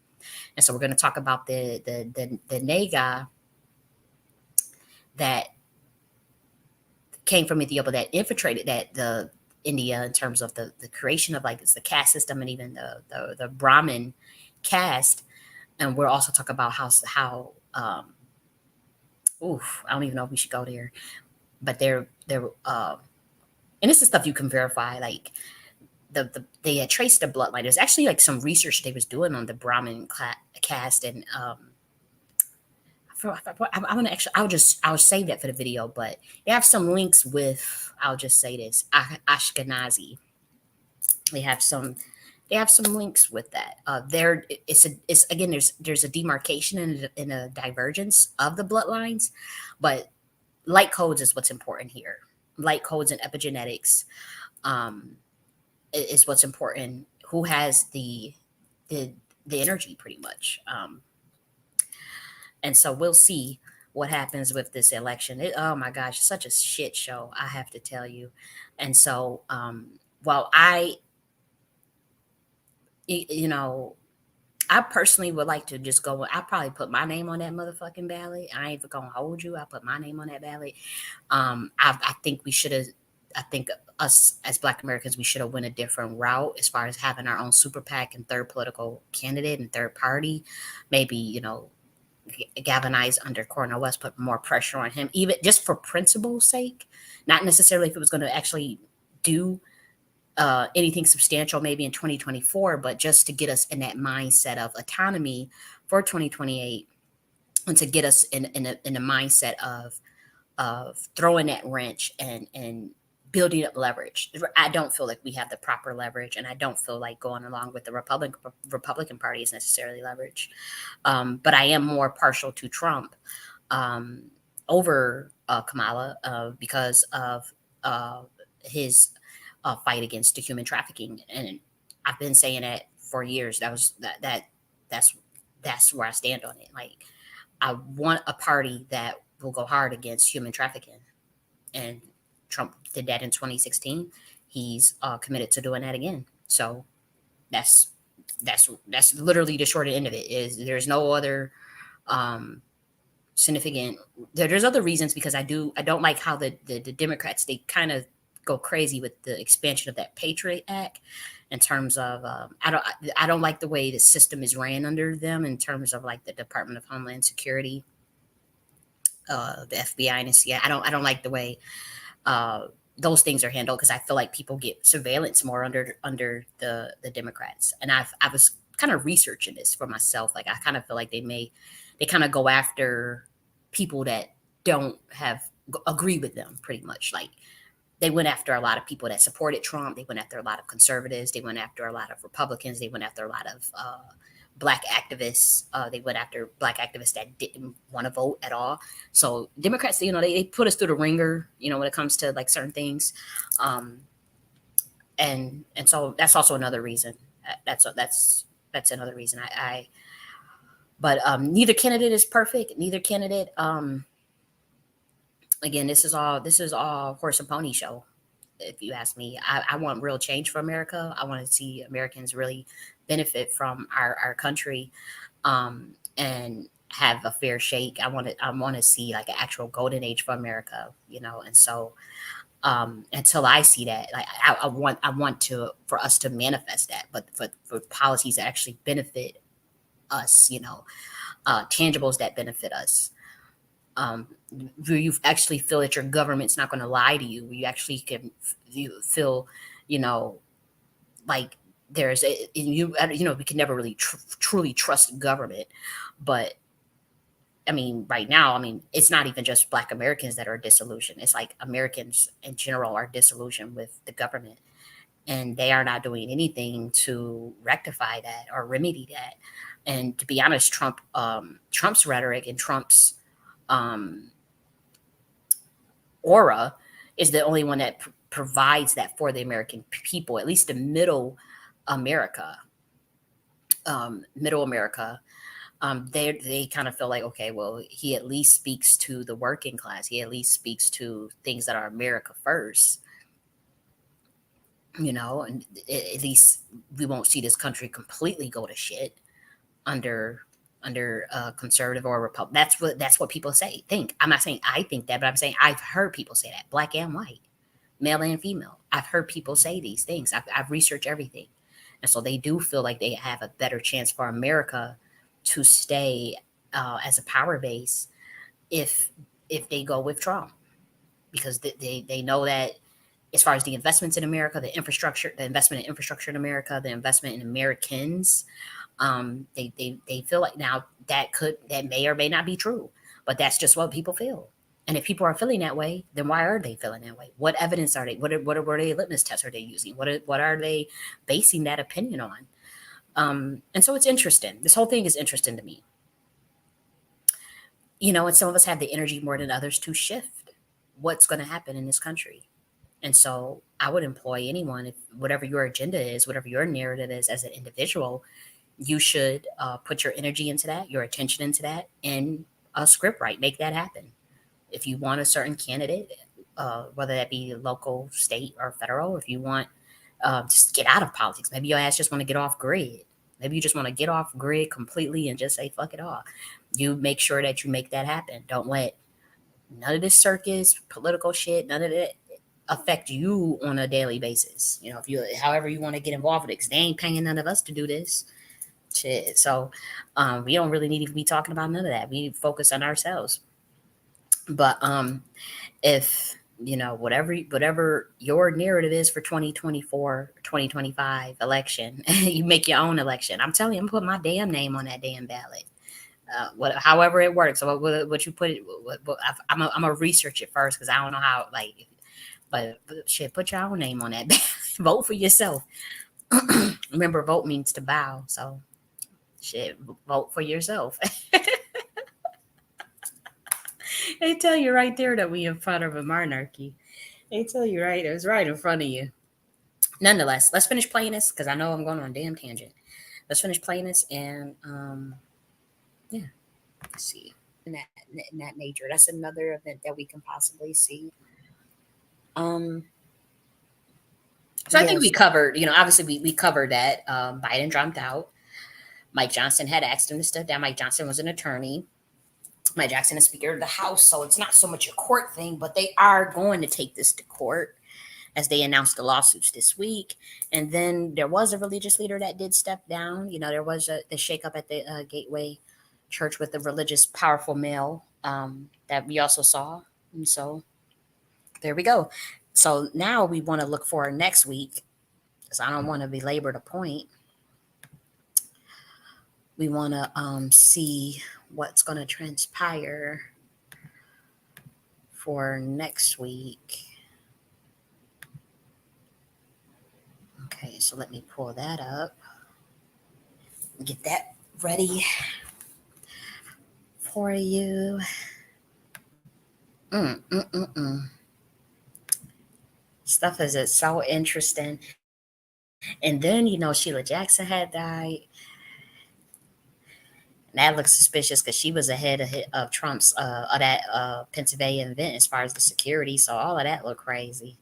And so we're going to talk about the Nega that came from Ethiopia, that infiltrated the India, in terms of the creation of, like, it's the caste system, and even the Brahmin caste. And we'll also talk about how oof, I don't even know if we should go there, but they're and this is stuff you can verify, like they had traced the bloodline. There's actually like some research they was doing on the Brahmin caste, and I'm gonna actually, I'll save that for the video, but they have some links with, I'll just say this, Ashkenazi. They have some they have some links with that. There, it's again, there's a demarcation and a divergence of the bloodlines, but light codes is what's important here. Light codes and epigenetics um, is what's important. Who has the the energy, pretty much. And so we'll see what happens with this election. Oh my gosh, such a shit show, I have to tell you. And so, while you know, I personally would like to just go. I probably put my name on that motherfucking ballot. I ain't even gonna hold you. I put my name on that ballot. I think we should have. I think us as Black Americans, we should have went a different route as far as having our own super PAC and third political candidate and third party. Maybe galvanize under Cornel West, put more pressure on him, even just for principle's sake, not necessarily if it was going to actually do anything substantial maybe in 2024, but just to get us in that mindset of autonomy for 2028, and to get us in a mindset of throwing that wrench and building up leverage. I don't feel like we have the proper leverage, and I don't feel like going along with the Republican Party is necessarily leverage. But I am more partial to Trump um, over Kamala because of his fight against the human trafficking, and I've been saying that for years. That's that's where I stand on it. Like, I want a party that will go hard against human trafficking, and Trump did that in 2016. He's committed to doing that again. So that's that's literally the short end of it. Is there's no other um, significant. There's other reasons, because I don't like how the Democrats, they kind of go crazy with the expansion of that Patriot Act, in terms of I don't like the way the system is ran under them, in terms of like the Department of Homeland Security, the FBI and CIA. I don't like the way uh, those things are handled, because I feel like people get surveillance more under the Democrats. And I was kind of researching this for myself. Like, I kind of feel like they kind of go after people that don't have agree with them, pretty much. Like, they went after a lot of people that supported Trump. They went after a lot of conservatives. They went after a lot of Republicans. They went after a lot of black activists. They went after black activists that didn't want to vote at all. So Democrats, they put us through the ringer, when it comes to like certain things. Um, and so that's also another reason. That's another reason. But neither candidate is perfect. Neither candidate. Again, this is all horse and pony show. If you ask me, I want real change for America. I want to see Americans really benefit from our country, and have a fair shake. I want to see like an actual golden age for America, and so Until I see that, like I want to for us to manifest that, but for policies that actually benefit us, tangibles that benefit us. Where you actually feel that your government's not going to lie to you, where you actually can you feel, you know, like there's a we can never really truly trust government, but I mean, right now, I mean, it's not even just Black Americans that are disillusioned. It's like Americans in general are disillusioned with the government, and they are not doing anything to rectify that or remedy that. And to be honest, Trump's rhetoric and Trump's um, aura is the only one that provides that for the American people, at least the America, middle America. They kind of feel like, okay, well, he at least speaks to the working class. He at least speaks to things that are America first, and at least we won't see this country completely go to shit under conservative or republic. That's what people say. Think. I'm not saying I think that, but I'm saying I've heard people say that, black and white, male and female. I've heard people say these things. I've researched everything, and so they do feel like they have a better chance for America to stay as a power base if they go with Trump, because they know that as far as the investments in America, the investment in infrastructure in America, the investment in Americans, they feel like now that may or may not be true, but that's just what people feel. And if people are feeling that way, then why are they feeling that way? What evidence are they? What are they litmus tests are they using? What are they basing that opinion on? And so it's interesting. This whole thing is interesting to me. And some of us have the energy more than others to shift what's going to happen in this country. And so I would employ anyone, if whatever your agenda is, whatever your narrative is as an individual, you should put your energy into that, your attention into that, and a script write, make that happen. If you want a certain candidate, whether that be local, state, or federal, if you want just get out of politics, maybe your ass just want to get off grid. Maybe you just want to get off grid completely and just say fuck it all. You make sure that you make that happen. Don't let none of this circus, political shit, none of that affect you on a daily basis. If you, however you want to get involved with it, because they ain't paying none of us to do this shit. So we don't really need to be talking about none of that. We focus on ourselves. But if whatever your narrative is for 2024, 2025 election, you make your own election. I'm telling you, I'm putting my damn name on that damn ballot. However it works. So what you put it, I'm gonna research it first, because I don't know how, like, but shit, put your own name on that ballot. Vote for yourself. Remember, vote means to bow. So shit, vote for yourself. They tell you right there that we in front of a monarchy. They tell you right, it was right in front of you. Nonetheless, let's finish playing this, because I know I'm going on a damn tangent. Let's finish playing this, and yeah, let's see. In that nature, that's another event that we can possibly see. Um, so I think we Yes. covered, obviously we covered that Biden dropped out. Mike Johnson had asked him to step down. Mike Johnson was an attorney. Mike Jackson is Speaker of the House, so it's not so much a court thing, but they are going to take this to court, as they announced the lawsuits this week. And then there was a religious leader that did step down. There was the shakeup at the Gateway Church with the religious powerful male that we also saw. And so there we go. So now we want to look for next week, because I don't want to belabor the point. We want to see what's going to transpire for next week. Okay, so let me pull that up. Get that ready for you. Stuff is so interesting. And then, Sheila Jackson had died. And that looks suspicious, because she was ahead of Trump's of that Pennsylvania event as far as the security. So all of that looked crazy.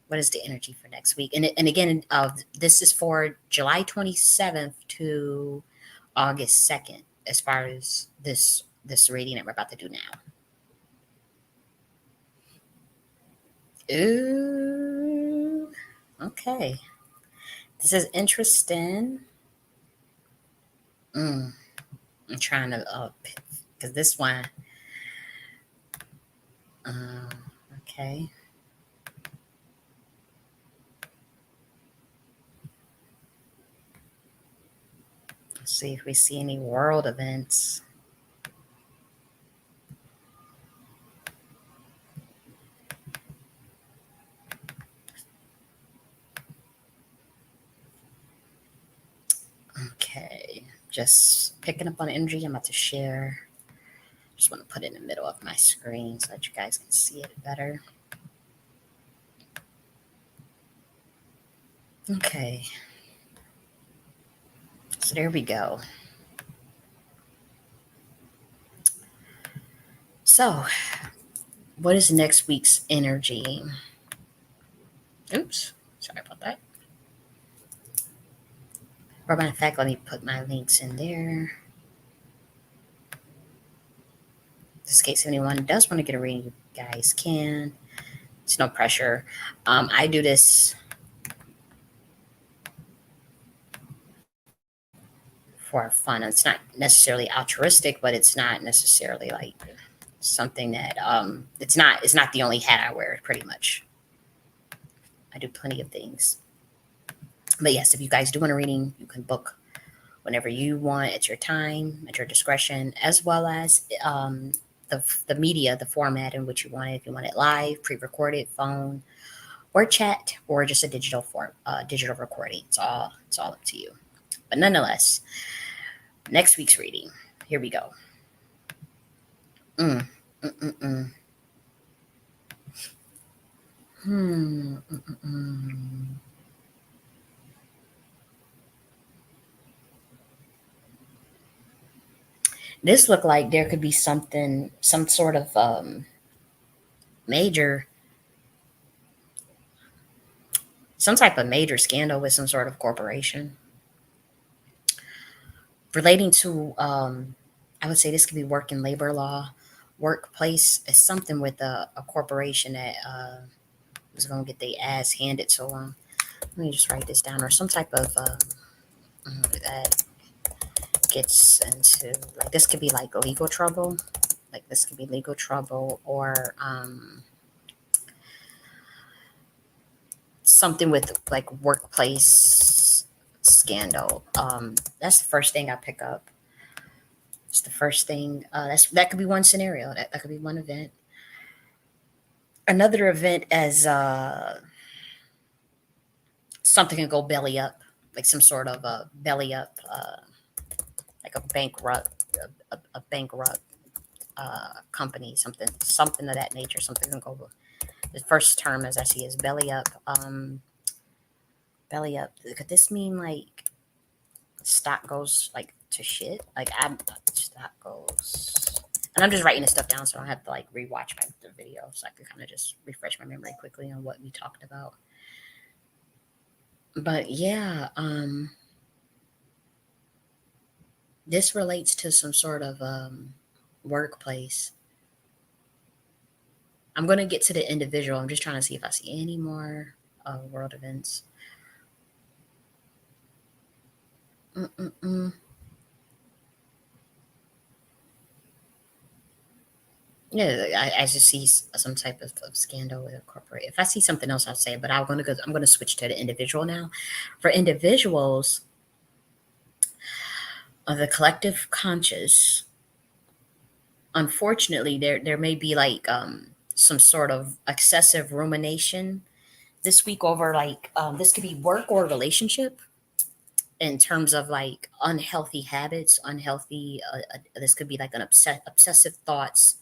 What is the energy for next week? And again, this is for July 27th to August 2nd, as far as this reading that we're about to do now. Ooh. Okay. This is interesting. Mm, I'm trying to because this one. Um, okay. Let's see if we see any world events. Okay. Just picking up on energy. I'm about to share. Just want to put it in the middle of my screen so that you guys can see it better. Okay. So there we go. So, what is next week's energy? Oops. Sorry about that. Or matter of fact, let me put my links in there. Just in case anyone does want to get a reading, you guys can. It's no pressure. I do this for fun. It's not necessarily altruistic, but it's not necessarily like something that it's not the only hat I wear, pretty much. I do plenty of things. But yes, if you guys do want a reading, you can book whenever you want at your time, at your discretion, as well as the media, the format in which you want it. If you want it live, pre-recorded, phone, or chat, or just a digital recording. It's all up to you. But nonetheless, next week's reading. Here we go. Mm, mm, mm, mm. Hmm. Mm, mm, mm. This looked like there could be something, some sort of major, some type of major scandal with some sort of corporation relating to. I would say this could be work and labor law, workplace. Is something with a corporation that was going to get their ass handed to them. Let me just write this down, or some type of that gets into, like, this could be like legal trouble. Like this could be legal trouble, or something with like workplace scandal. That's the first thing I pick up. It's the first thing. That could be one scenario. That could be one event. Another event as something can go belly up, like some sort of a belly up, like a bankrupt company, something of that nature. Something can go. The first term, as I see, is belly up. Belly up. Could this mean like stock goes like to shit? Like stock goes. And I'm just writing this stuff down so I don't have to like rewatch the video, so I can kind of just refresh my memory quickly on what we talked about. But yeah, this relates to some sort of workplace. I'm gonna get to the individual. I'm just trying to see if I see any more world events. Mm-mm-mm. Yeah, I just see some type of scandal with a corporate. If I see something else, I'll say it. But I'm gonna switch to the individual now. For individuals, the collective conscious, unfortunately, there may be like some sort of excessive rumination this week over like this could be work or relationship, in terms of like unhealthy habits, unhealthy. This could be like obsessive thoughts,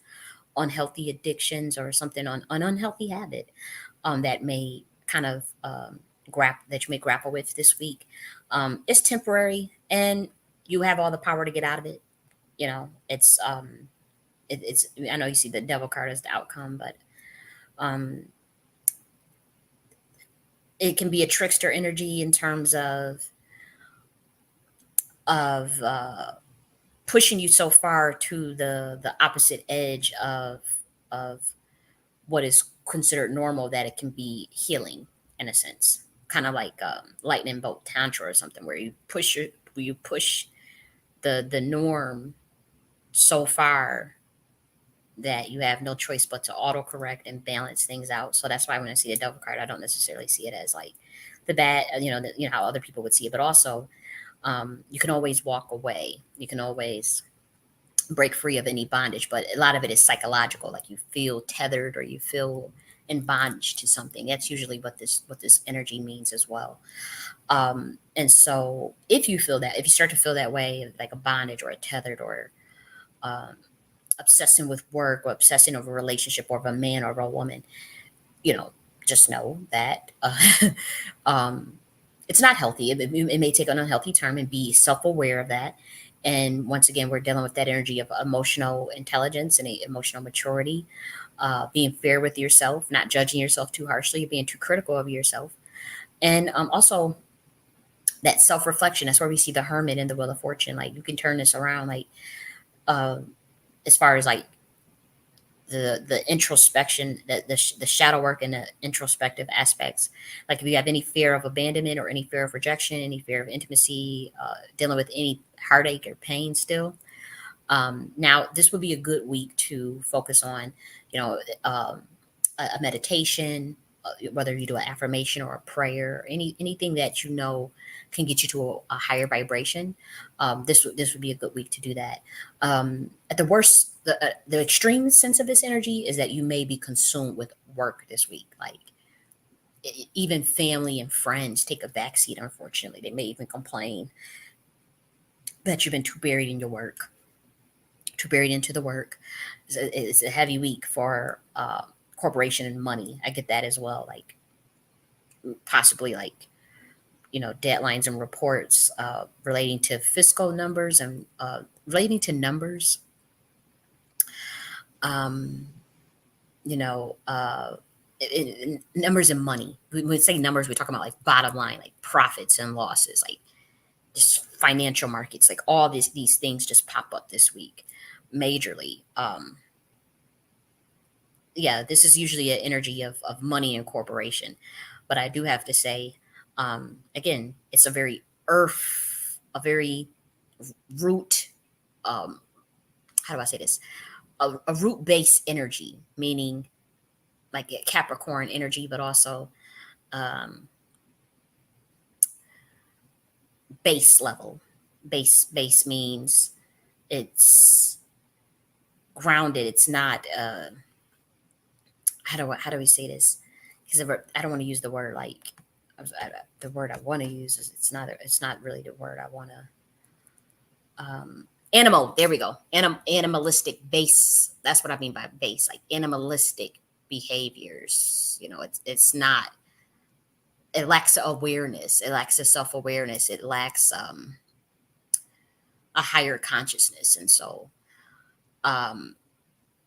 unhealthy addictions, or something on an unhealthy habit that may kind of that you may grapple with this week. It's temporary, and you have all the power to get out of it. It's I know you see the devil card as the outcome, but um, it can be a trickster energy in terms of pushing you so far to the opposite edge of what is considered normal, that it can be healing in a sense, kind of like lightning bolt tantra or something, where you push the norm so far that you have no choice but to autocorrect and balance things out. So that's why when I see a devil card, I don't necessarily see it as like the bad, how other people would see it, but also you can always walk away. You can always break free of any bondage, but a lot of it is psychological. Like you feel tethered or you feel in bondage to something. That's usually what this energy means as well. And so if you start to feel that way, like a bondage or a tethered or um, obsessing with work or obsessing over a relationship or of a man or of a woman, you know, just know that um, it's not healthy. It may take an unhealthy turn, and be self aware of that. And once again, we're dealing with that energy of emotional intelligence and emotional maturity, being fair with yourself, not judging yourself too harshly, being too critical of yourself. And also that self reflection. That's where we see the hermit in the Wheel of Fortune. Like you can turn this around, like uh, as far as like the introspection, the shadow work and the introspective aspects. Like if you have any fear of abandonment or any fear of rejection, any fear of intimacy, dealing with any heartache or pain still, now this would be a good week to focus on, you know, a meditation, whether you do an affirmation or a prayer, anything that you know can get you to a higher vibration. This would be a good week to do that. At the worst, the extreme sense of this energy is that you may be consumed with work this week. Like even family and friends take a backseat. Unfortunately, they may even complain that you've been too buried in your work, too buried into the work. It's a heavy week for corporation and money. I get that as well. Like possibly like deadlines and reports relating to fiscal numbers and relating to numbers. Um, you know, numbers and money. When we say numbers, we're talking about like bottom line, like profits and losses, like just financial markets, like all these things just pop up this week, majorly. Yeah, this is usually an energy of money and corporation. But I do have to say, again, it's a very a very root, um, how do I say this? A root based energy, meaning like a Capricorn energy, but also um, base level. Base means it's grounded. It's not. How do we say this? Because I don't want to use the word like the word I want to use is it's not really the word I want to. Animal. There we go. Animalistic base. That's what I mean by base. Like animalistic behaviors. It's not. It lacks awareness. It lacks a self awareness. It lacks a higher consciousness, and so um,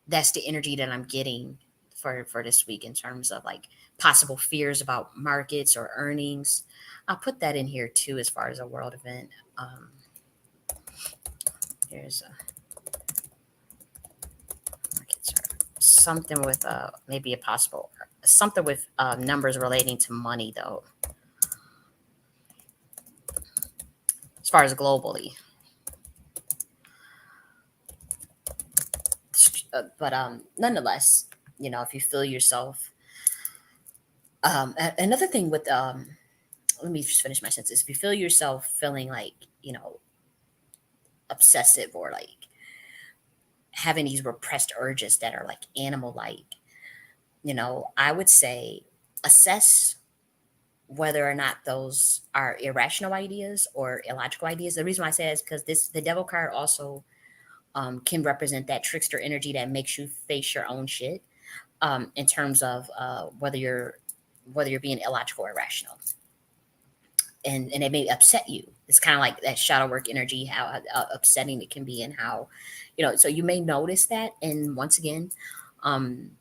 that's the energy that I'm getting for this week in terms of like possible fears about markets or earnings. I'll put that in here too as far as a world event. Here's a markets or something with maybe a possible something with numbers relating to money though, as far as globally. But nonetheless, if you feel yourself, another thing with let me just finish my sentence. If you feel yourself feeling like obsessive or like having these repressed urges that are like animal like, I would say assess whether or not those are irrational ideas or illogical ideas. The reason why I say that is because the devil card also can represent that trickster energy that makes you face your own shit, in terms of whether you're being illogical or irrational, and it may upset you. It's kind of like that shadow work energy, how upsetting it can be, and how So you may notice that, and once again, um,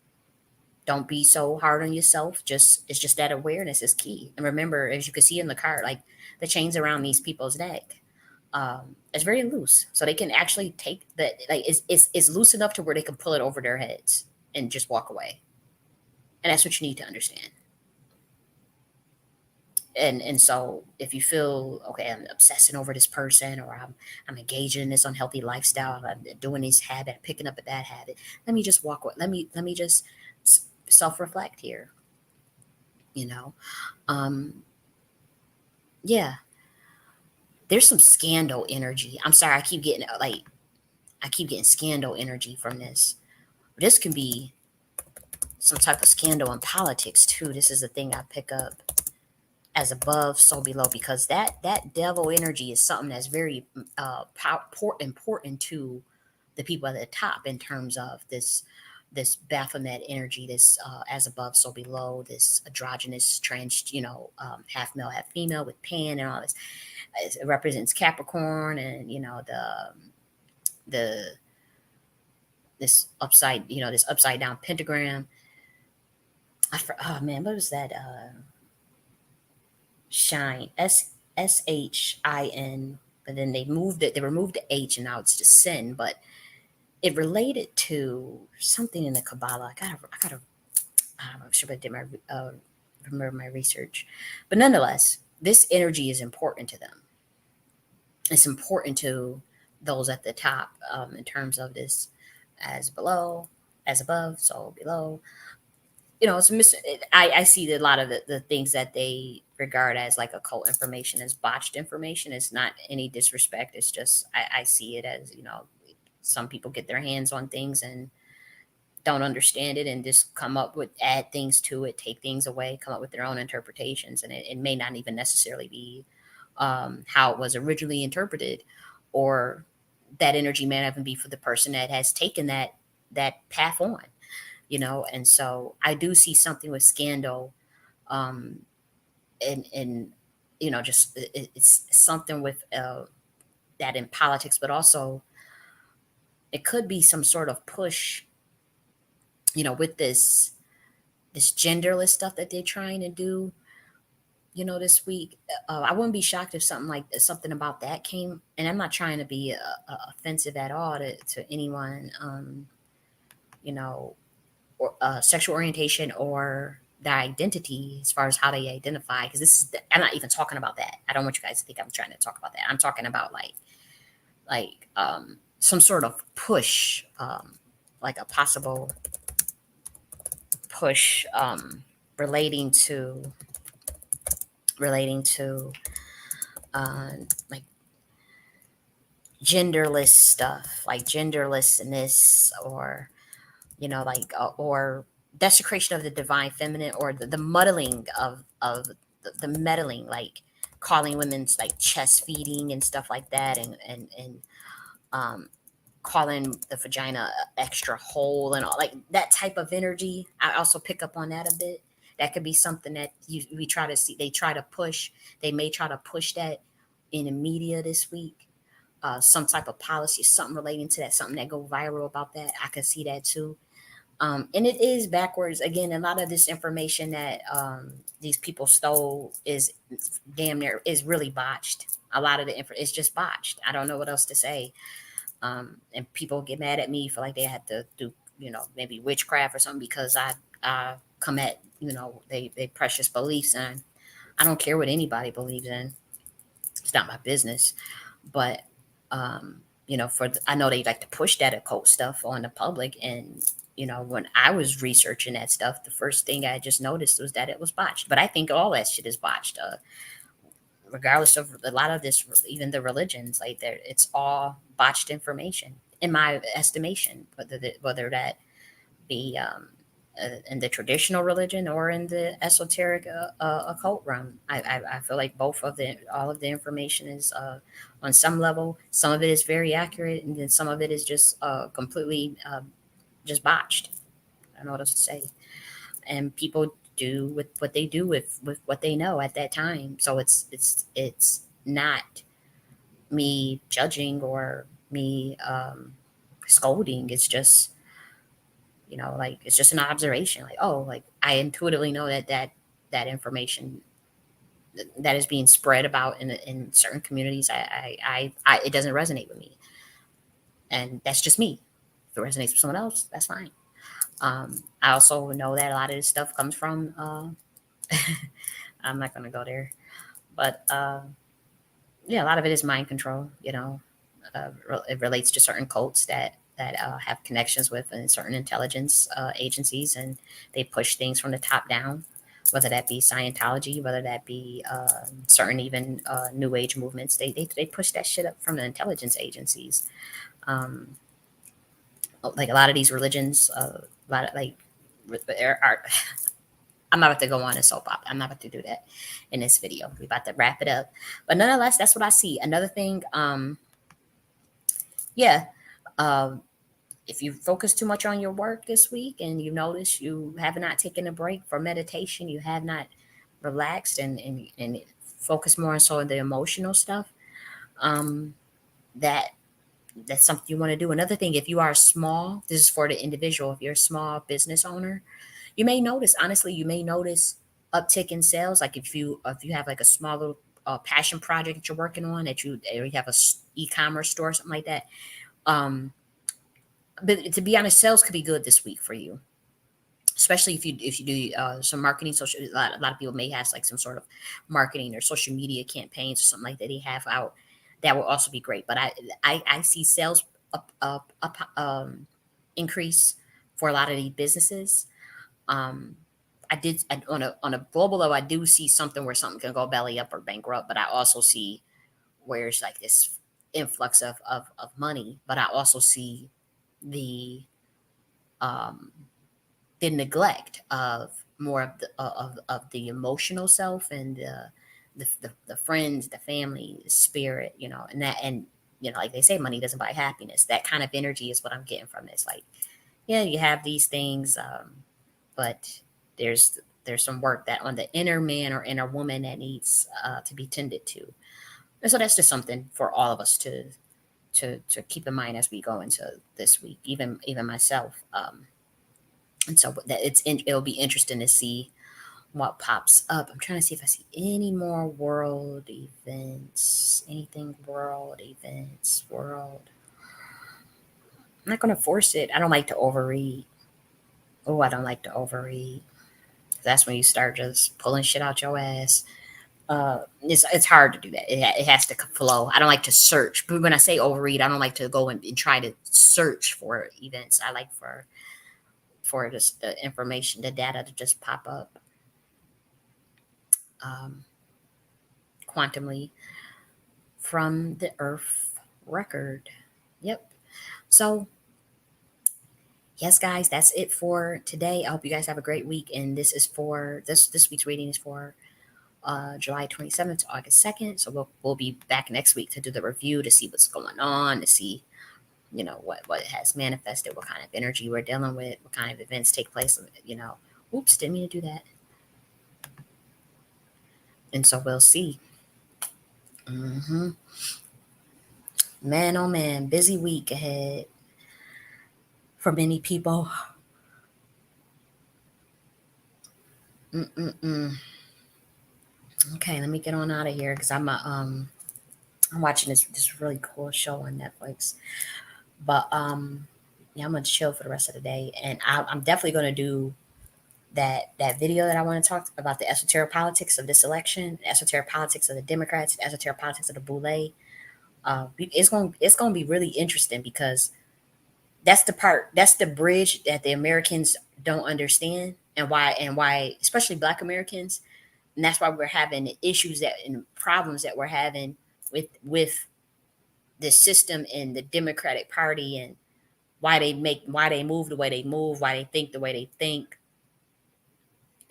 don't be so hard on yourself. It's just that awareness is key. And remember, as you can see in the card, like the chains around these people's neck, it's very loose, so they can actually take that. Like it's loose enough to where they can pull it over their heads and just walk away. And that's what you need to understand. And so if you feel okay, I'm obsessing over this person, or I'm engaging in this unhealthy lifestyle, I'm doing this habit, picking up a bad habit, let me just walk away. Let me just self-reflect here, you know. um yeah, there's some scandal energy. I'm sorry, I keep getting scandal energy from this. This can be some type of scandal in politics too. This is the thing I pick up, as above so below, because that devil energy is something that's very important to the people at the top, in terms of this Baphomet energy, this as above so below, this androgynous trans, half male half female with pan and all this. It represents Capricorn, and the this upside down pentagram. Oh man, what was that? Shine, Shin, but then they moved it. They removed the H, and now it's just sin. But it related to something in the Kabbalah. I don't know. Should I did my remember my research, but nonetheless, this energy is important to them. It's important to those at the top, in terms of this, as below, as above, so below. I see that a lot of the things that they regard as like occult information as botched information. It's not any disrespect. It's just I see it as, some people get their hands on things and don't understand it, and just come up with, add things to it, take things away, come up with their own interpretations, and it may not even necessarily be how it was originally interpreted, or that energy may not even be for the person that has taken that path on. And so I do see something with scandal, um and just it's something with that in politics, but also it could be some sort of push, with this genderless stuff that they're trying to do, this week. I wouldn't be shocked if something about that came. And I'm not trying to be offensive at all to anyone, you know or sexual orientation, or their identity, as far as how they identify. Because I'm not even talking about that. I don't want you guys to think I'm trying to talk about that. I'm talking about some sort of push, like a possible push, relating to uh, like genderless stuff, like genderlessness, or or desecration of the divine feminine, or the muddling of the meddling, like calling women's like chest feeding and stuff like that, and um calling the vagina extra whole, and all like that type of energy. I also pick up on that a bit. That could be something that we try to see. They may try to push that in the media this week. Some type of policy, something relating to that, something that go viral about that. I could see that too. And it is backwards. Again, a lot of this information that these people stole is damn near is really botched. A lot of the info is just botched. I don't know what else to say. And people get mad at me for like they had to do, maybe witchcraft or something, because I come at, they precious beliefs, and I don't care what anybody believes in. It's not my business. But I know they like to push that occult stuff on the public. And when I was researching that stuff, the first thing I just noticed was that it was botched. But I think all that shit is botched, regardless of a lot of this, even the religions, like it's all botched information, in my estimation. Whether that be in the traditional religion or in the esoteric occult realm. I feel like all of the information is, on some level, some of it is very accurate, and then some of it is just completely just botched. I don't know what else to say. And people do with what they do with what they know at that time. So it's not me judging or me scolding. It's just, like it's just an observation. Like, oh, like I intuitively know that information that is being spread about in certain communities, it doesn't resonate with me, and that's just me. If it resonates with someone else, that's fine. I also know that a lot of this stuff comes from, I'm not going to go there, but yeah, a lot of it is mind control. It relates to certain cults that have connections with certain intelligence agencies, and they push things from the top down, whether that be Scientology, whether that be certain even New Age movements. They push that shit up from the intelligence agencies. Um, like a lot of these religions, a lot of like are. I'm not about to go on a soap opera. I'm not about to do that in this video. We're about to wrap it up. But nonetheless, that's what I see. Another thing, yeah, um, if you focus too much on your work this week and you notice you have not taken a break for meditation, you have not relaxed and focus more on some of the emotional stuff, um, that that's something you want to do. Another thing, if you are small, this is for the individual, if you're a small business owner, you may notice, honestly, you may notice uptick in sales. Like if you have like a small little passion project that you're working on, that you have a e-commerce store or something like that. Um, but to be honest, sales could be good this week for you, especially if you do some marketing. Social, a lot of people may have like some sort of marketing or social media campaigns or something like that they have out. That will also be great. But I see sales up increase for a lot of these businesses. Um, on a global level, I do see something where something can go belly up or bankrupt, but I also see where it's like this influx of money. But I also see the um, the neglect of more of the emotional self and the friends, the family, the spirit, and like they say, money doesn't buy happiness. That kind of energy is what I'm getting from this. Like, yeah, you have these things, but there's some work that on the inner man or inner woman that needs to be tended to. And so that's just something for all of us to keep in mind as we go into this week, even myself. And so it'll be interesting to see what pops up. I'm trying to see if I see any more world events, anything world events, world. I'm not going to force it. I don't like to overread. Oh, I don't like to overread. That's when you start just pulling shit out your ass. It's hard to do that. It has to flow. I don't like to search. But when I say overread, I don't like to go and try to search for events. I like for just the information, the data to just pop up um, quantumly from the Earth record. Yep. So yes, guys, that's it for today. I hope you guys have a great week. And this week's reading is for July 27th to August 2nd. So we'll be back next week to do the review, to see what's going on, to see what has manifested, what kind of energy we're dealing with, what kind of events take place. Oops, didn't mean to do that. And so we'll see. Man, oh man, busy week ahead for many people. Mm-mm-mm. Okay, let me get on out of here because I'm watching this really cool show on Netflix. But yeah, I'm gonna chill for the rest of the day, and I'm definitely gonna do that video that I want to talk about, the esoteric politics of this election, the esoteric politics of the Democrats, the esoteric politics of the Boule. It's gonna be really interesting because that's the bridge that the Americans don't understand, and why especially Black Americans, and that's why we're having the issues that and problems that we're having with the system and the Democratic Party, and why they move the way they move, why they think the way they think.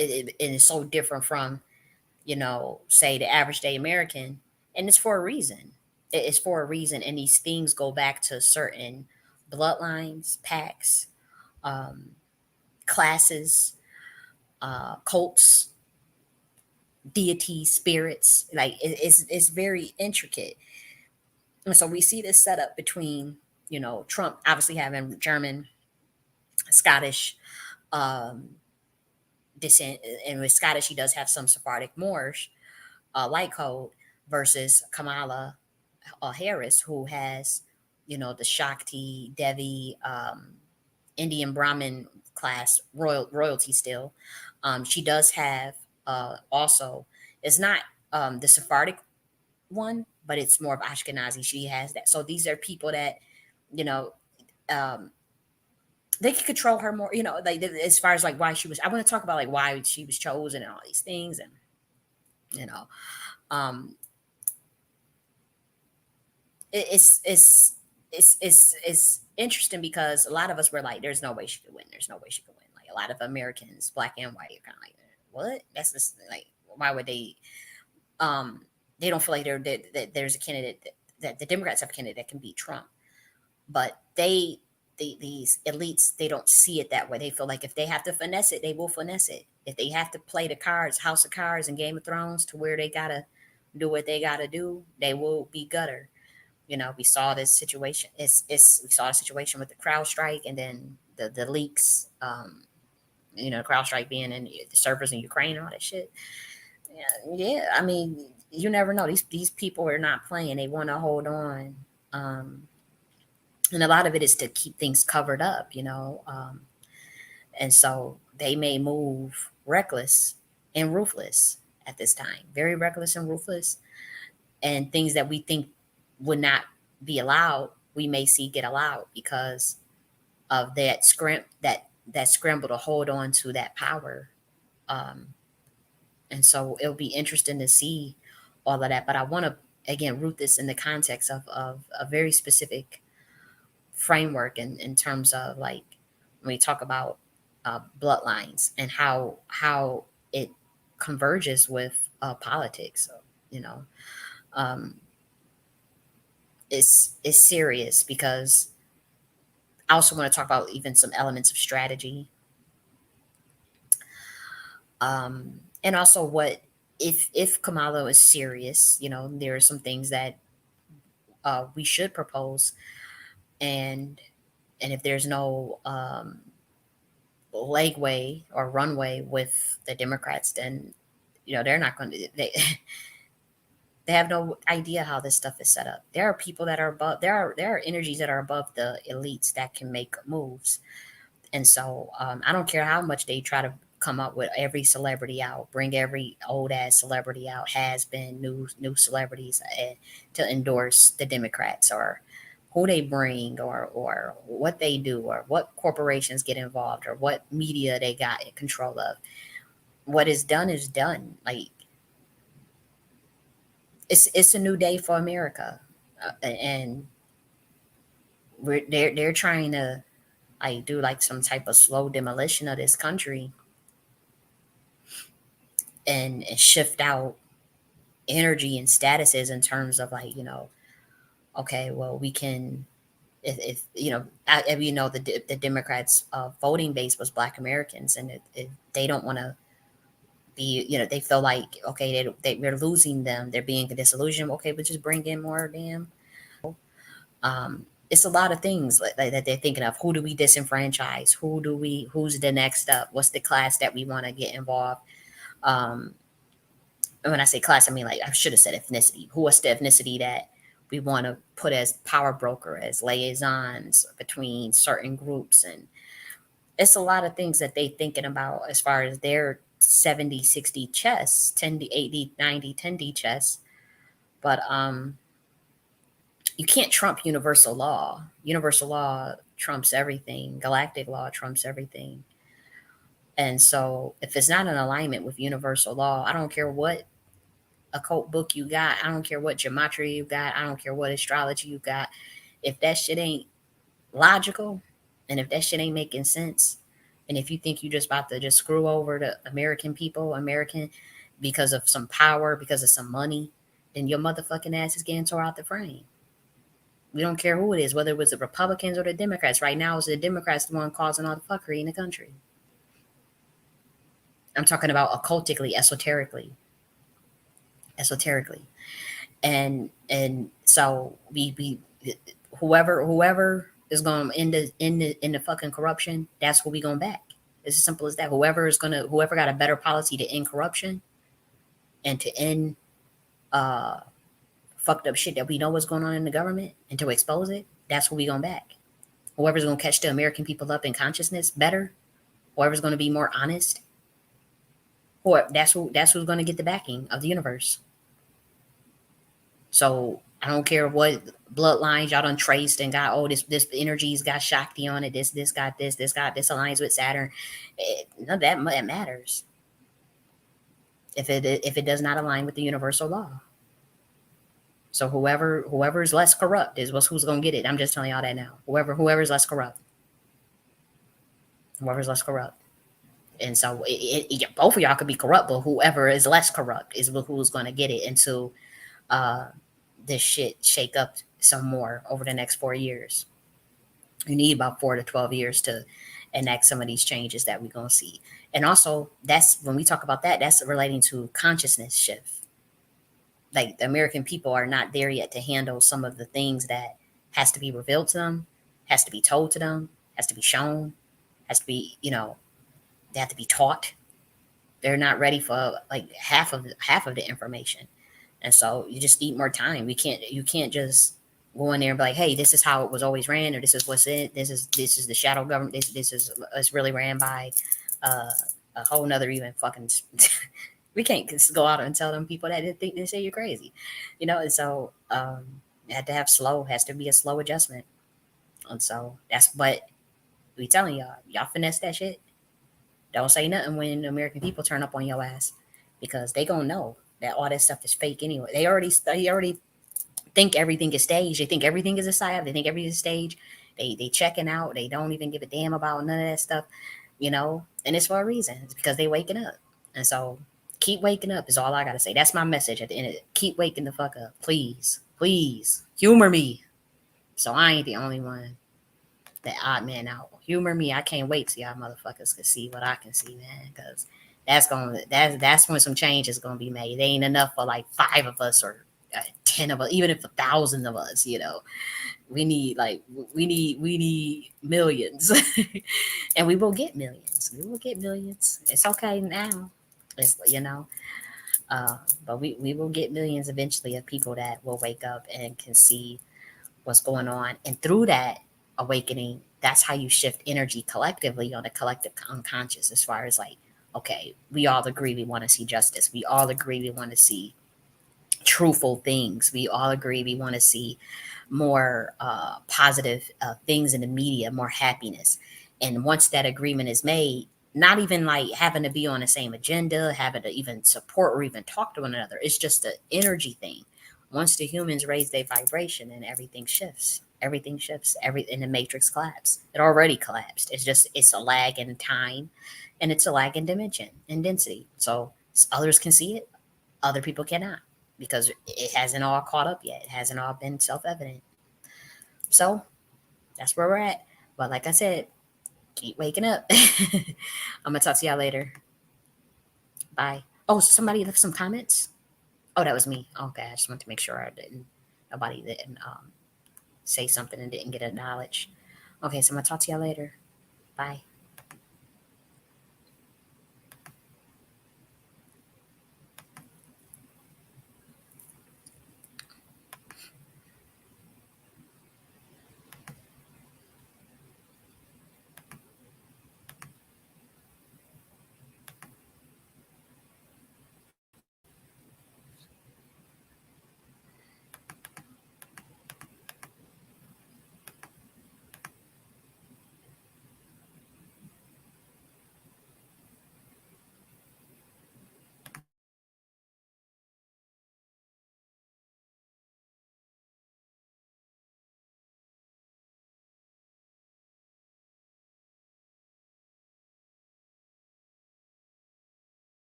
It is so different from say the average day American, and it's for a reason. It's for a reason, and these things go back to certain bloodlines, packs, um, classes, cults, deities, spirits. Like it's very intricate. And so we see this setup between, Trump obviously having German, Scottish um, descent, and with Scottish, he does have some Sephardic Moorish light code, versus Kamala Harris, who has, the Shakti, Devi, Indian Brahmin class royalty still. She does have also, it's not the Sephardic one, but it's more of Ashkenazi. She has that. So these are people that, you know, um, they can control her more, like as far as like why she was. I want to talk about like why she was chosen and all these things, and you know, um, it's interesting because a lot of us were like, "There's no way she could win. There's no way she could win." Like a lot of Americans, black and white, are kind of like, "What? That's just like, why would they?" Um, they don't feel like that there's a candidate that the Democrats have a candidate that can beat Trump, but these elites, they don't see it that way. They feel like if they have to finesse it, they will finesse it. If they have to play the cards, House of Cards and Game of Thrones, to where they gotta do what they gotta do, they will be gutter. We saw this situation. It's we saw the situation with the crowd strike, and then the leaks. The crowd strike being in the servers in Ukraine and all that shit. Yeah, yeah. I mean, you never know. These people are not playing. They want to hold on, and a lot of it is to keep things covered up. And so they may move reckless and ruthless at this time. Very reckless and ruthless, and things that we think would not be allowed, we may see get allowed because of that scramble to hold on to that power. Um, and so it'll be interesting to see all of that. But I want to again root this in the context of a very specific framework in terms of like when we talk about bloodlines and how it converges with politics. So, you know, um, it's serious because I also want to talk about even some elements of strategy, and also what if Kamala is serious. There are some things that we should propose, and if there's no legway or runway with the Democrats, then they're not going to. They have no idea how this stuff is set up. There are people that are above. There are energies that are above the elites that can make moves. And so I don't care how much they try to come up with every celebrity out, bring every old ass celebrity out, has been new celebrities to endorse the Democrats, or who they bring, or what they do, or what corporations get involved, or what media they got in control of. What is done is done. Like it's a new day for America, and they're trying to like do like some type of slow demolition of this country, and shift out energy and statuses in terms of like okay, well, we can, if the Democrats voting base was black Americans, and if they don't want to be, they feel like okay, we're losing them, they're being disillusioned, okay, but just bring in more damn. It's a lot of things like that they're thinking of. Who do we disenfranchise? Who's the next up? What's the class that we want to get involved? um and when I say class, I mean, like, I should have said ethnicity. What's the ethnicity that we want to put as power broker, as liaisons between certain groups? And it's a lot of things that they thinking about as far as their 70-60 chess, 10D 80 90 10D chess. But you can't trump universal law. Universal law trumps everything. Galactic law trumps everything. And so if it's not in alignment with universal law, I don't care what occult book you got. I don't care what gematria you got. I don't care what astrology you got. If that shit ain't logical, and if that shit ain't making sense, and if you think you just about to just screw over the American people, because of some power, because of some money, then your motherfucking ass is getting tore out the frame. We don't care who it is, whether it was the Republicans or the Democrats. Right now, it's the Democrats the one causing all the fuckery in the country. I'm talking about occultically, esoterically. And so we whoever is going to end the fucking corruption, that's who we going back. It's as simple as that. Whoever got a better policy to end corruption and to end uh fucked up shit that we know what's going on in the government, and to expose it, that's who we going back. Whoever's going to catch the American people up in consciousness better, Whoever's going to be more honest, or that's who's going to get the backing of the universe. So I don't care what bloodlines y'all done traced and got. Oh, this energy's got Shakti on it. This got this. This got this alliance with Saturn. None of that matters if it does not align with the universal law. So whoever's less corrupt is who's gonna get it. I'm just telling y'all that now. Whoever's less corrupt, whoever's less corrupt. And so both of y'all could be corrupt, but whoever is less corrupt is who's gonna get it until uh, this shit shake up some more over the next 4 years. You need about 4 to 12 years to enact some of these changes that we're gonna see. And also, that's when we talk about that. That's relating to consciousness shift. Like the American people are not there yet to handle some of the things that has to be revealed to them, has to be told to them, has to be shown, has to be, they have to be taught. They're not ready for like half of the information. And so you just need more time. You can't just go in there and be like, hey, this is how it was always ran, or this is what's it. This is the shadow government. This is it's really ran by uh, a whole nother even fucking we can't just go out and tell them people that didn't think they say you're crazy, And so you had to have has to be a slow adjustment, and so that's what we telling y'all finesse that shit. Don't say nothing when the American people turn up on your ass, because they gonna know that all that stuff is fake anyway. They already think everything is staged. They think everything is a psyop. They think everything is staged. They checking out. They don't even give a damn about none of that stuff, And it's for a reason. It's because they waking up. And so keep waking up is all I gotta say. That's my message at the end of it. Keep waking the fuck up. Please. Please. Humor me. So I ain't the only one that odd man out. Humor me. I can't wait till y'all motherfuckers can see what I can see, man. Cause that's when some change is gonna be made. They ain't enough for like 5 of us or 10 of us, even if 1,000 of us. We need we need millions, and we will get millions. We will get millions. It's okay now. It's. But we will get millions eventually of people that will wake up and can see what's going on. And through that awakening, that's how you shift energy collectively on the collective unconscious, as far as like, okay, we all agree we want to see justice. We all agree we want to see truthful things. We all agree we want to see more positive things in the media, more happiness. And once that agreement is made, not even like having to be on the same agenda, having to even support or even talk to one another, it's just an energy thing. Once the humans raise their vibration, and everything shifts. Everything shifts. And the matrix collapse. It already collapsed. It's a lag in time, and it's a lag in dimension and density. So others can see it, other people cannot, because it hasn't all caught up yet. It hasn't all been self evident. So that's where we're at. But like I said, keep waking up. I'm gonna talk to y'all later. Bye. Oh, somebody left some comments. Oh, that was me. Okay, I just want to make sure nobody didn't say something and didn't get acknowledged. Okay, so I'm gonna talk to y'all later. Bye.